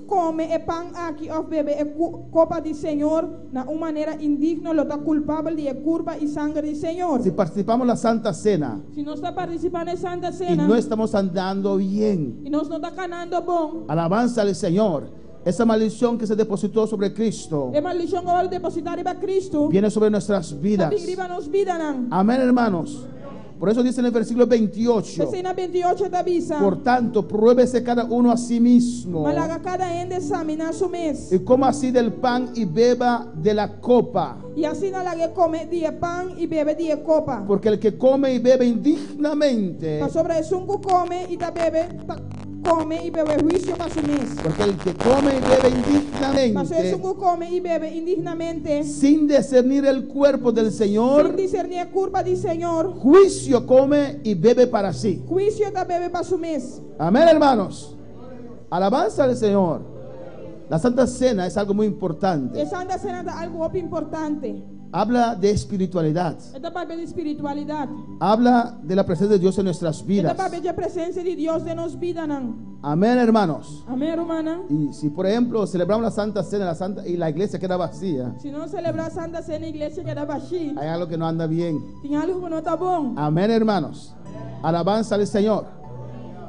come e pão aqui ou bebe e copa do Senhor na uma maneira indigna, lo está culpável de culpa e sangue do Senhor. Si participamos en la Santa Cena Se nós está participando em Santa y Cena no estamos andando bien, e nós não está canando bom, alabanza al Señor. Esa maldición que se depositó sobre Cristo é uma lição que eu vou depositar para Cristo. viene sobre nuestras vidas. Também riba nos vida não. Amén, hermanos. Por eso dice en el versículo 28: Pensei na 28 da avisa. por tanto, pruébese cada uno a sí mismo Malaga cada de examinar su mês. y coma así del pan y beba de la copa. E assim na laga come de pão e bebe de copa. Porque el que come y bebe indignamente, Para sobre isso come e da bebe, come e bebe juízo para su mês. porque el que come y bebe Mas indignamente, isso come e bebe indignamente, sin discernir el cuerpo del sem Señor, discernir a culpa do Senhor, juicio come y bebe para sí. juízo da bebe para su mês. Amén, hermanos. Alabanza al Señor. La Santa Cena es algo muy importante. E Santa Cena é algo muito importante. Habla de espiritualidad. É papel de espiritualidade. Habla de la presencia de Dios en nuestras É vidas. papel de presença de Deus em nossa vida. Amén, hermanos. Amém, hermana? Y si, por ejemplo, celebramos la Santa Cena y la iglesia queda vacía, Se não celebrar Santa Cena, a igreja queda vazia. hay algo que no anda bien. Tem algo que não está bom. Amén, hermanos. Alabanza al Señor.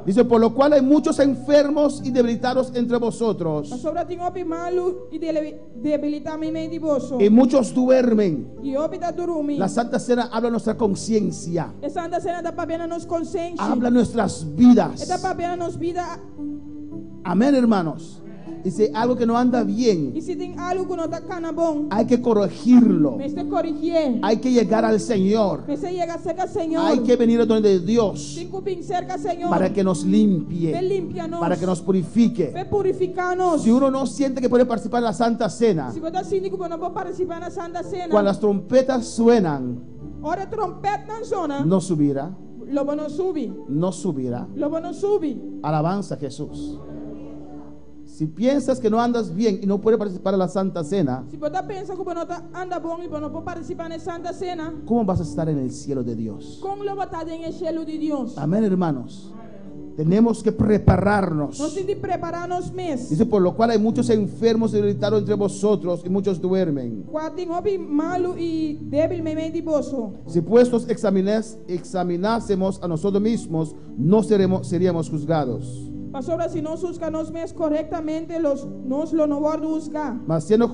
Dice, por lo cual hay muchos enfermos y debilitados entre vosotros, Mas sobre tem opi malu e debilitar mi mente vosso. y muchos duermen. E opi da durumi. La Santa Cena habla de nuestra conciencia, E Santa Cena da papel nos consciência. habla de nuestras E da vidas. papel nos vida. Amén, hermanos. Dice, algo que no anda E bien, se tem algo que não está cana bom, hay que corregirlo. me se corrigir. Hay que llegar al Señor. Me se llega cerca Senhor. Hay que venir a donde Dios Tem que vir cerca Senhor. para que nos Ve limpie, limpia-nos. para que nos purifique. Ve purificar-nos. Si uno no siente que puede participar en la Santa Cena, Se você síndico não pode participar na Santa Cena. cuando las trompetas suenan, Hora trompeta não sona. no subirá, Lobo não sube. no subirá. Lobo não sube. Alabanza a Jesús. Si piensas que no andas bien y no puedes participar en la Santa Cena, Se você pensa que você anda bom e não pode participar na Santa Cena, ¿cómo vas a estar en el cielo de Dios? como lobo está em cielo de Deus? Amén, hermanos. Tenemos que prepararnos. Nós temos de preparar-nos mesmos. Dice, por lo cual hay muchos enfermos y debilitados entre vosotros y muchos duermen. Quando tem homem malo e débil me mente vosso. Si puestos examinásemos a nosotros mismos, no seríamos juzgados. Pastor, se nós juzgamos mesmos corretamente, nós não vamos juzgar. Mas siendo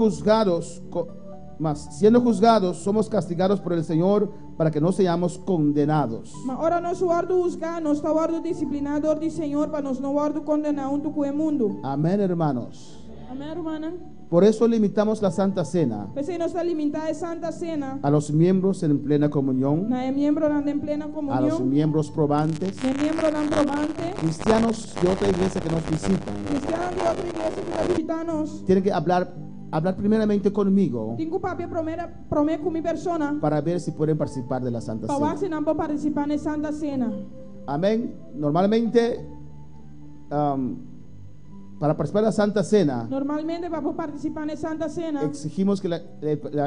juzgados, somos castigados por el Señor para que no seamos condenados. Mas ora nós vamos juzgar, nós estamos disciplinador do Senhor para nós não vamos condenar junto com o mundo. Amén, hermanos. Amém, hermana? Por eso limitamos la Santa Cena Pensei nós está limitada a Santa Cena. a los miembros en plena comunión, Na miembro em plena a los comunhão. miembros probantes, Na miembro da probante. cristianos de otra iglesia que nos visitan. Cristiano de outra igreja que vai visitar-nos. Tienen que hablar primeramente conmigo Tenho que papel prometer com minha persona. para ver si pueden participar de la Santa Para ver Cena. se não vou participar na Santa Cena. Amén. Normalmente, para participar de la Santa Cena, Normalmente para participar na Santa Cena, exigimos que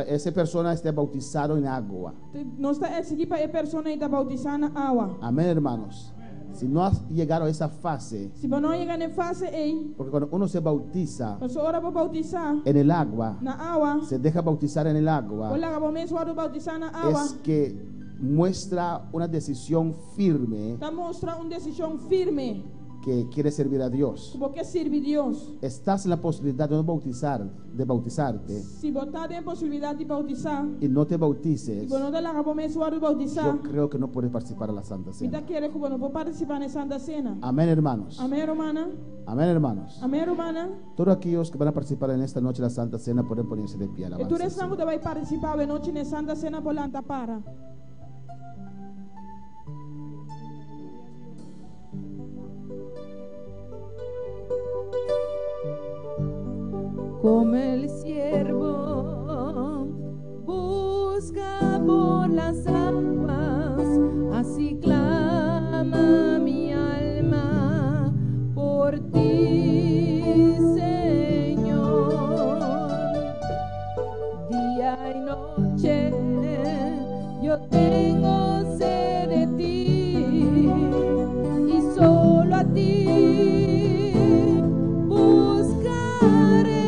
esa persona esté bautizado en agua. nós está exigir para a pessoa estar bautizada na água. Amén, hermanos. Si no has llegado a esa fase, Se você não chegar na fase aí, porque cuando uno se bautiza a pessoa vai bautizar en el agua, na água. se deja bautizar en el agua, Ou lá vamos mesmo bautizar na água. es que muestra una decisión firme Está mostrando uma decisão firme que quiere servir a Dios. porque serve Deus. Estás en la posibilidad de bautizarte Se você tem a possibilidade de bautizar, y no te bautices, se você não lá vamos mesmo bautizar, yo creo que no puedes participar de la Santa me Cena. quer que você não pode participar na Santa Cena. Amén, hermanos. Amém, hermana? Amén, hermanos. Amém, hermana? Todos aquellos que van a participar en esta noche de la Santa Cena pueden ponerse de pie. E Alabanza tu al Señor. restante vai participar da noite na Santa Cena por lá para. Como el siervo busca por las aguas, así clama mi alma por ti, Señor. Día y noche yo tengo sed de ti y solo a ti buscaré.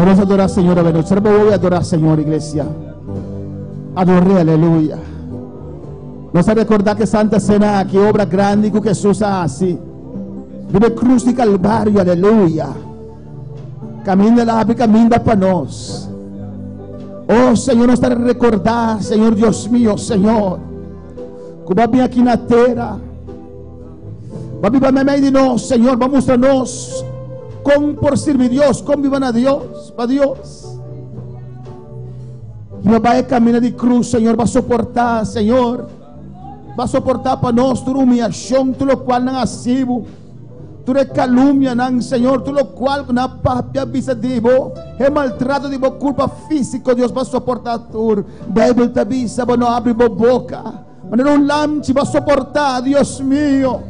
Vamos a adorar, Señor. Voy a adorar, Señor, iglesia. Adoré, aleluya. Nos a recordar que Santa Cena, que obra grande que Jesús hace. Vive cruz de Calvario, aleluya. Camina lá, camina para nós. Oh, Senhor, nos está a recordar, Senhor Deus mío, Senhor. Que vai vir aqui na terra. Vai vir para meio de nós, Senhor. Vai mostrar-nos como por servir Deus, como vivam a Deus, para Deus. E vai caminhar de cruz, Senhor. Vai suportar, Senhor. Vai suportar para nós toda humilhação, tudo o qual não é acebo. Tudo calúnia, Senhor, tudo o qual na papia bisa dibo, é maltrato de culpa física, Deus vai suportar tudo. Bíblia te avisa, não abre boca, mas não lamte vai suportar, Deus meu.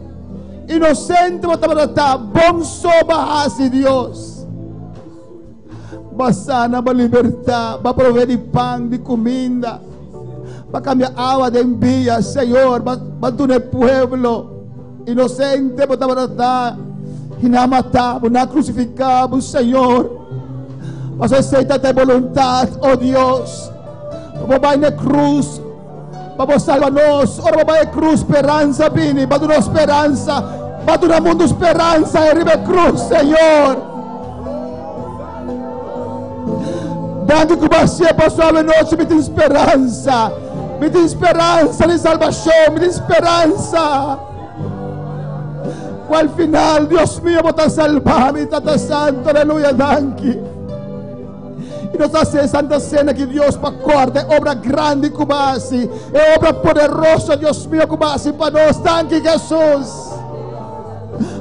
Inocente vai tratar, bom soba Deus. Vai sana, vai libertar, vai prover de pão, de comida, vai cambiar água de envia, Senhor, vai tudo pueblo. Inocente, botar, inamatado, na crucificado, Senhor. Mas aceita a tua vontade, oh Deus. Babai na cruz, para salvar-nos. Ora, babai na cruz, esperança, vini, para dar esperança, para dar mundo esperança, arriba cruz, Senhor. Dando que você passou a noite, me tem esperança de salvação, me tem esperança. Al final, Dios mío, vos te salvar, mi tata santo, aleluya, danki. E nos hace Santa Cena que Deus para corte, obra grande cubasi, é obra poderosa, Deus mío, cubasi para nós, danki Jesus.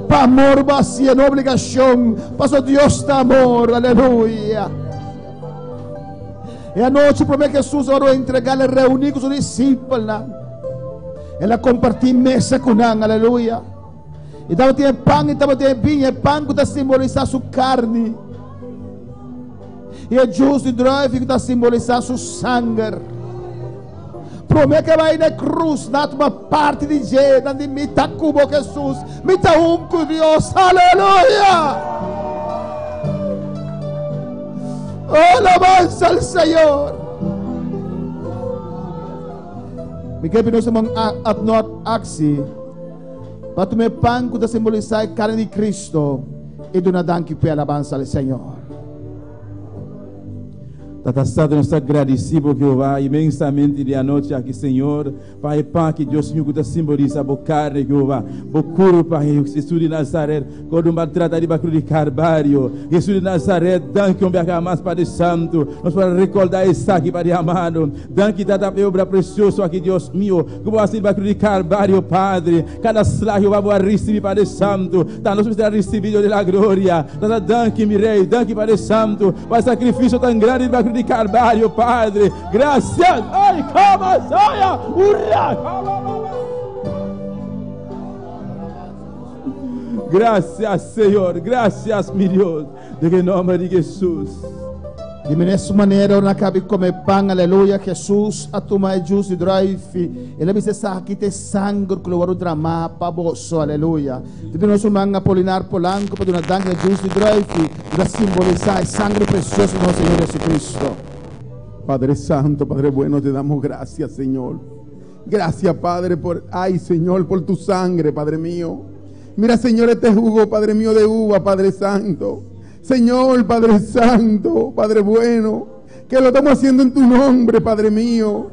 Para amor vacía, não obrigação, para Deus da amor, aleluia. E a noite, promete Jesus, orou entregar, reunir com os discípulos, ela compartir mesa com ele, aleluia. E estava tendo pão, e estava tendo vinho, e pão que está simbolizando sua carne. E o justo de drive que está simbolizando seu sangue. Promete que vai na cruz, na tua parte de jeito, de mita cubo Jesus, mita com Deus, aleluia. Oh, alabanza al Senhor. Me quer pedir se at not axi. Para tu me pão que simboliza a carne de Cristo e de uma dança para alabança ao Senhor. Tata Santo, nós agradecemos que vai imensamente de a noite aqui, Senhor. Pai, Pai, que Deus me que simboliza a carne que vai, o corpo, Pai, Jesus de Nazaré, quando maltrata de Bacru de Carvalho, Jesus de Nazaré, danke um beca mais Pai Santo, nós para recordar essa aqui para amado, danke tata obra preciosa aqui, Deus meu, como assim Bacru de Carvalho, Padre, cada slag vai receber Pai Santo, tá nós vamos receber da glória, tata danke mi rei, danke Pai Santo, para sacrifício tão grande Bacru de Carvalho, Padre, graças, ai, calma, saia, urra, graças, Senhor, graças, meu Deus, em nome de Jesus. De nessa maneira, não cabe comer pão, aleluia, Jesus, a tua é justo e drive, ele me diz aqui tem sangue que o drama para você, aleluia. De nós manga Apolinar Polanco para uma dança justo e drive, para simbolizar o sangue precioso do nosso Senhor Jesucristo. Padre Santo, Padre bueno, te damos gracias, Señor. Gracias, Padre, ay, Señor, por tu sangre, Padre mío. Mira, Señor, este jugo, Padre mío, de uva, Padre Santo. Señor, Padre Santo, Padre bueno, que lo estamos haciendo en tu nombre, Padre mío.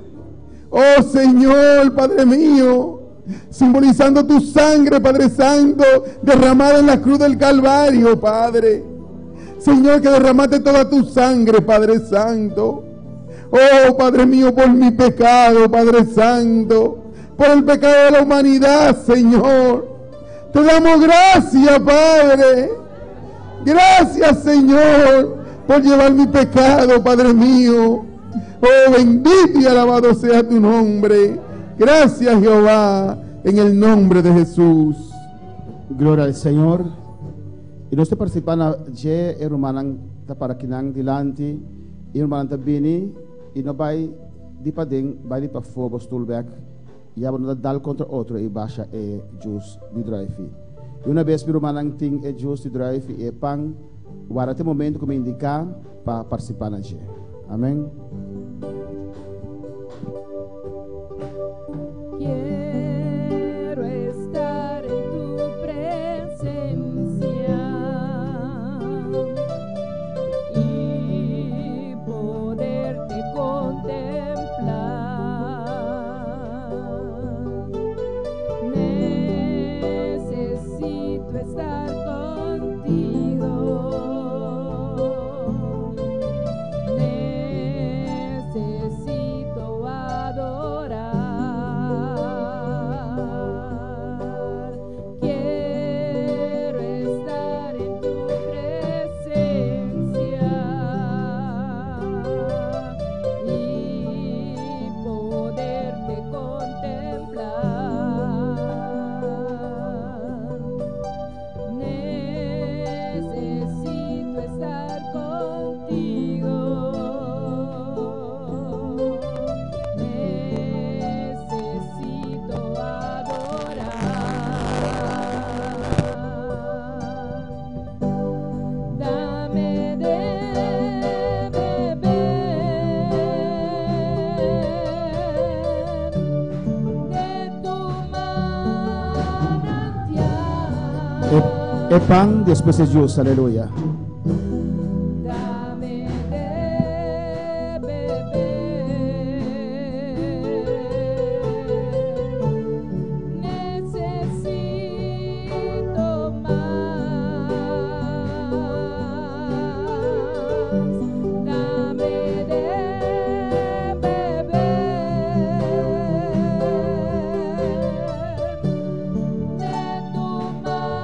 Oh, Señor, Padre mío, simbolizando tu sangre, Padre Santo, derramada en la cruz del Calvario, Padre. Señor, que derramaste toda tu sangre, Padre Santo. Oh, Padre mío, por mi pecado, Padre Santo, por el pecado de la humanidad, Señor. Te damos gracias, Padre. Gracias, Señor, por llevar mi pecado, Padre mío. Oh, bendito y alabado sea tu nombre. Gracias, Jehová, en el nombre de Jesús. Gloria al Señor. Y nós participamos de hermanan para que nang dilante, hermanan tabini, e não vai de para dentro, vai de para fora, stulback, e a não dá contra outro e baixa é juice de drive. E uma vez hermanan ting é juice de drive e pang Agora tem momento que me indicar para participar na G. Amém? Quiero estar en tu presencia y poderte contemplar. Necesito estar contigo. Necesito adorar. Quiero estar en tu presencia y poderte contemplar. Necesito estar contigo. Necesito adorar. Dame de beber de tu manantial. É pan, depois é jus, aleluia. Dame de beber, necesito más. Dame de beber de tu manantial.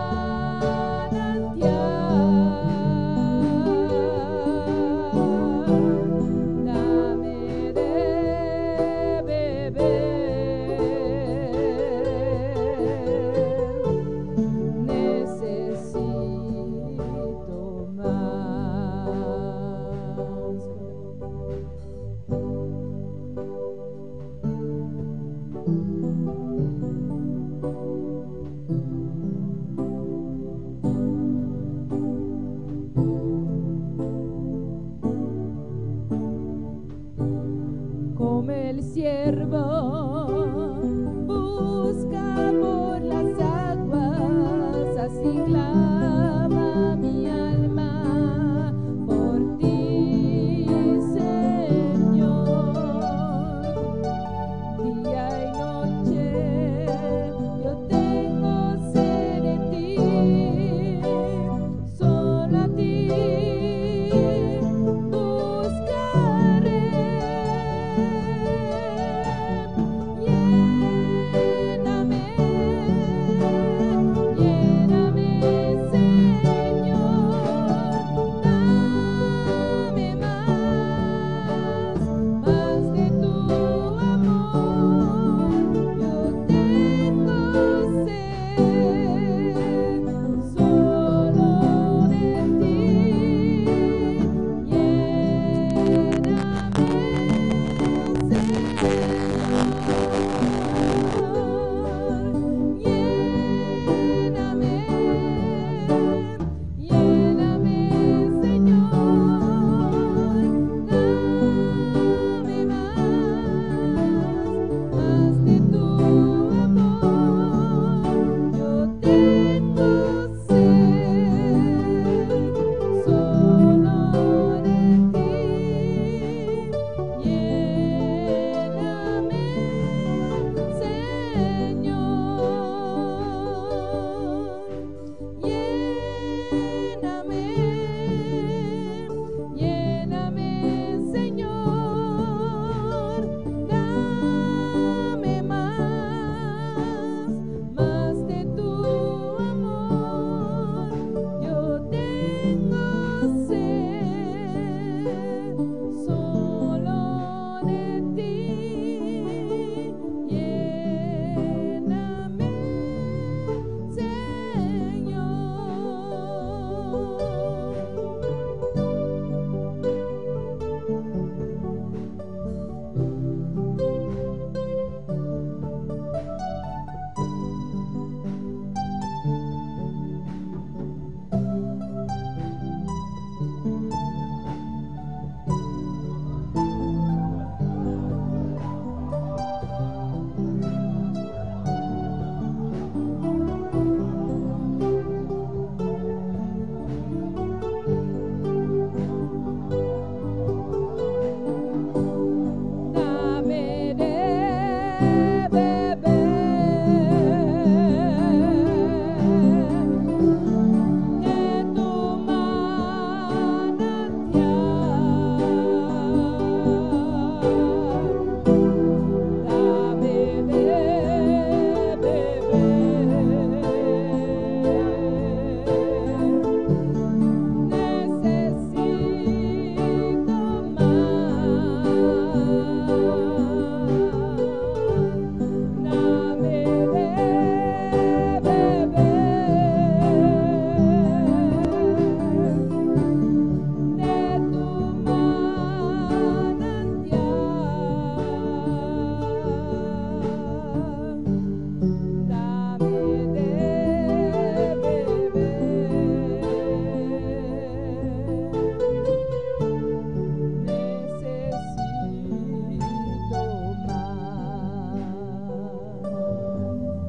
Dame de beber, necesito como el siervo busca por las aguas, así clama mi alma por ti, Señor. Día y noche yo tengo sed de ti, solo a ti buscaré. Lléname, lléname,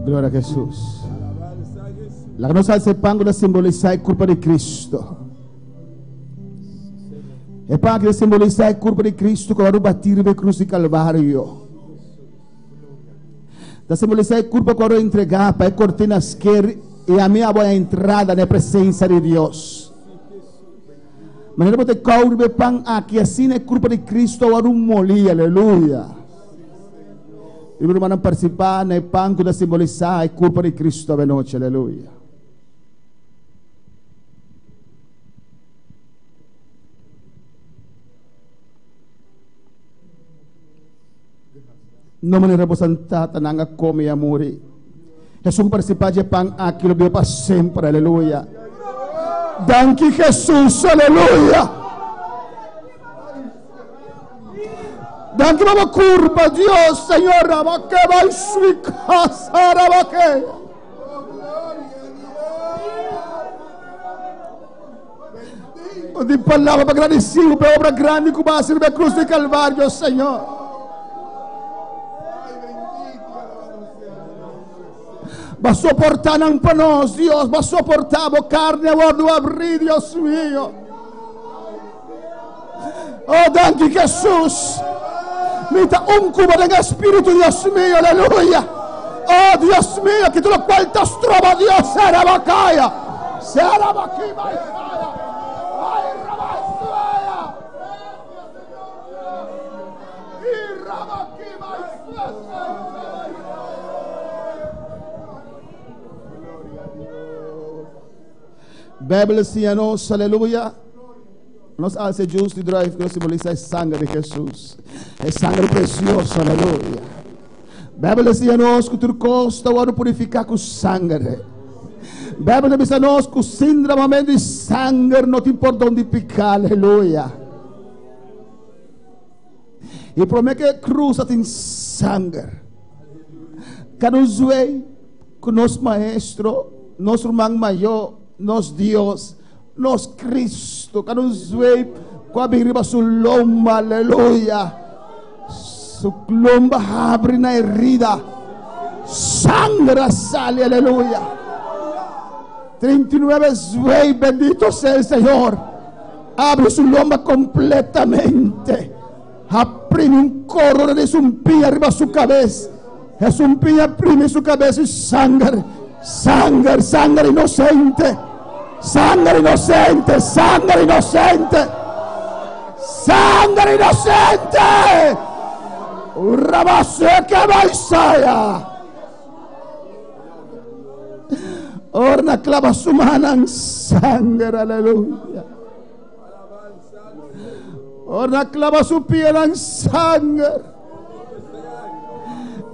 Gloria a Jesús. La nossa sepango simbolizar a culpa de Cristo. É para que simbolizar a culpa de Cristo quando batir na cruz de Calvário. Da simbolizar a culpa quando entregar para a cortina esquerda e a minha boa entrada na presença de Deus. Mas não pode cair pão aqui assim é culpa de Cristo quando molir, aleluia. E nós vamos participar no pão que simbolizar a culpa de Cristo a noite, aleluia. Não me representar nanga come amore. Jesus participar de pão aquilo bem para sempre, aleluia. Danke Jesus, aleluia. Danke mama curva, Deus, Senhor, que vai sua casa, rabaque. De palavra agradecido pela obra grande que vai ser na cruz de Calvário, Senhor. Va a soportar para nós, Deus, va a soportar a carne, guardo abrir, Deus mío. Oh, danke Jesus. Mita cubo del Espíritu, Dios mío, aleluya. Oh, Dios mío, que tú lo cual te trova, Dios, será bacaya. Será bacaya. Ay, rabasuaya. Y rabaki, Bíblia sia nós, aleluia. Nós hace justo drive que simboliza a sangue de Jesus. É sangue precioso, aleluia. Bíblia sia nós que tu costa o purificar com sangue. Bíblia diz a nós que o síndrome de sangue não te importa onde picar, aleluia. E promete que cruza tem sangue. Que nos vê com nosso maestro, nosso irmão maior, nos Deus, nos Cristo, que nos vê com a birriba su lomba, aleluia. Su lomba abre na herida, sangra sale, aleluia. 39 vê, bendito seja o Senhor. Abre su lomba completamente. Aprime un corona de su pie arriba su cabeza. Es un pie, aprime su cabeza y sangre. Sangre, sangre inocente. Sangre inocente, sangre inocente. Sangre inocente. Urabase que vaisaya. Orna clava su mano en sangre, aleluya. Orna clava su piel en sangre.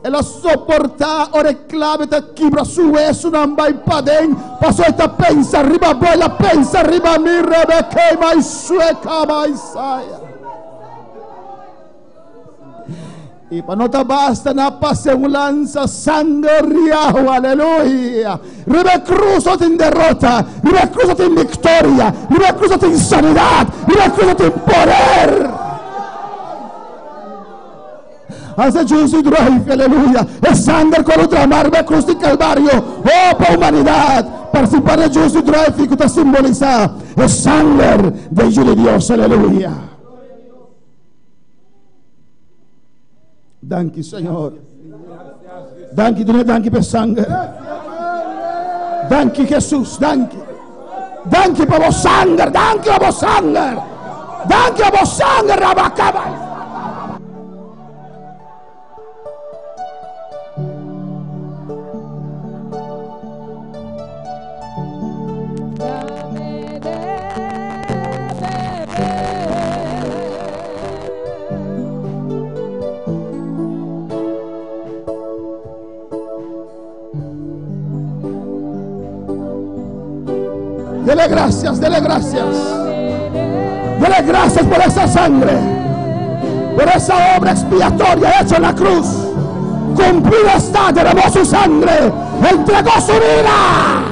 Ela soportar, ora clave ta quebra su hueso, não vai para dentro. Passou esta pensa arriba, bola pensa arriba, mi rebeque, mais sueca, mais saia. E para não te basta na passe lança sangue riau, aleluia. Ribe cruzo tem derrota, ribe cruzo tem vitória, ribe cruzo tem sanidade, ribe cruzo tem poder. Hace Jesús drive, aleluya. Es sangre con otra marca cruz de Calvario. Oh, para humanidad. Participar de Jesús drive que te simboliza. Es sangre de Hijo de Dios, aleluya. Danke, Señor. Danke, du danke per sangre. Danke, Jesús, danke. Danke per vos sangre, danke per vos sangre. Danke per vos sangre, Rabacaba. Dele gracias, dele gracias. Dele gracias por esa sangre, por esa obra expiatoria hecha en la cruz. Cumplida está, derramó su sangre, entregó su vida.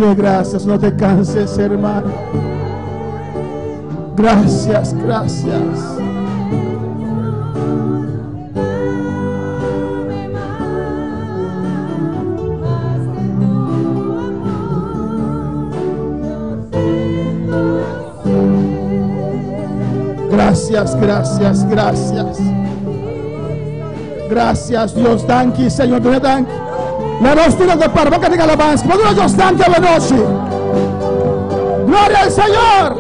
Dale gracias, no te canses, hermano. Gracias, gracias. Gracias, gracias, gracias. Gracias, Dios. Thank you, Señor. Thank you. La nostra de par, boca de alabanza. Maduro Dios, thank you, la noche. Gloria al Señor.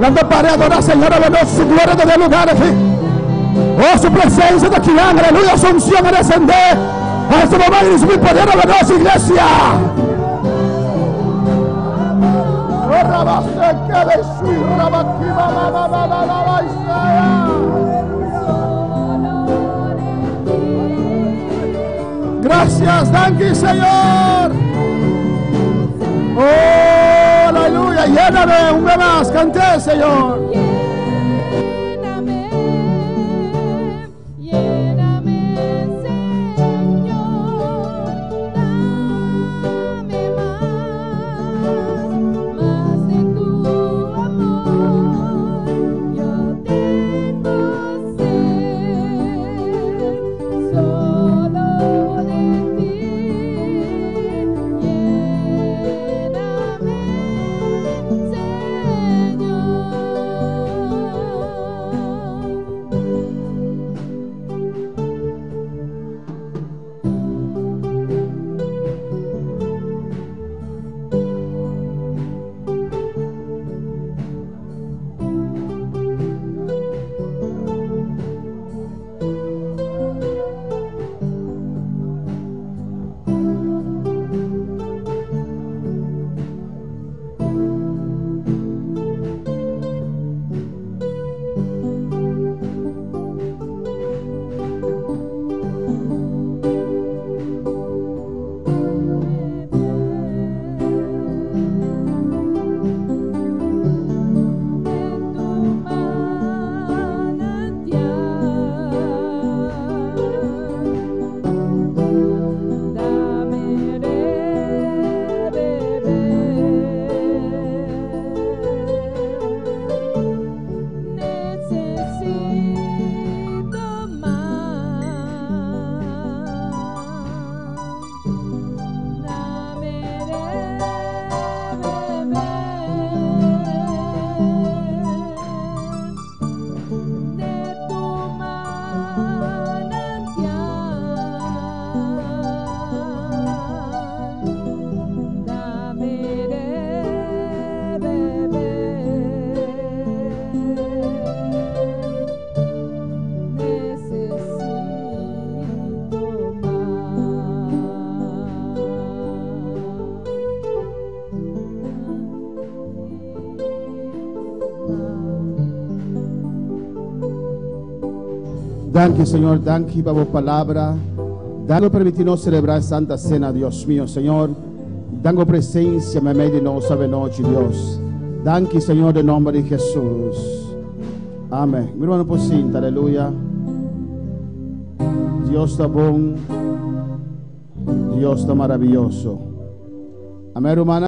Dando para adorar, Señor, la noche, su gloria de lugar aquí. Oh, su presencia de aquí, aleluya, su unción a descender. A este momento, su poder a la noche, iglesia. Gracias, thank you, Señor. Oh, aleluya, lléname un vez más, canté, Señor. Thank you, Señor. Thank you, por palabra. Dango permitirnos celebrar Santa Cena, Dios mío, Señor. Dango presencia, me medio de nos sabe noche, Dios. Thank you, Señor, en nombre de Jesús. Amén. Mi hermano, pues cinta, aleluya. Dios está bueno. Dios está maravilloso. Amén, hermana.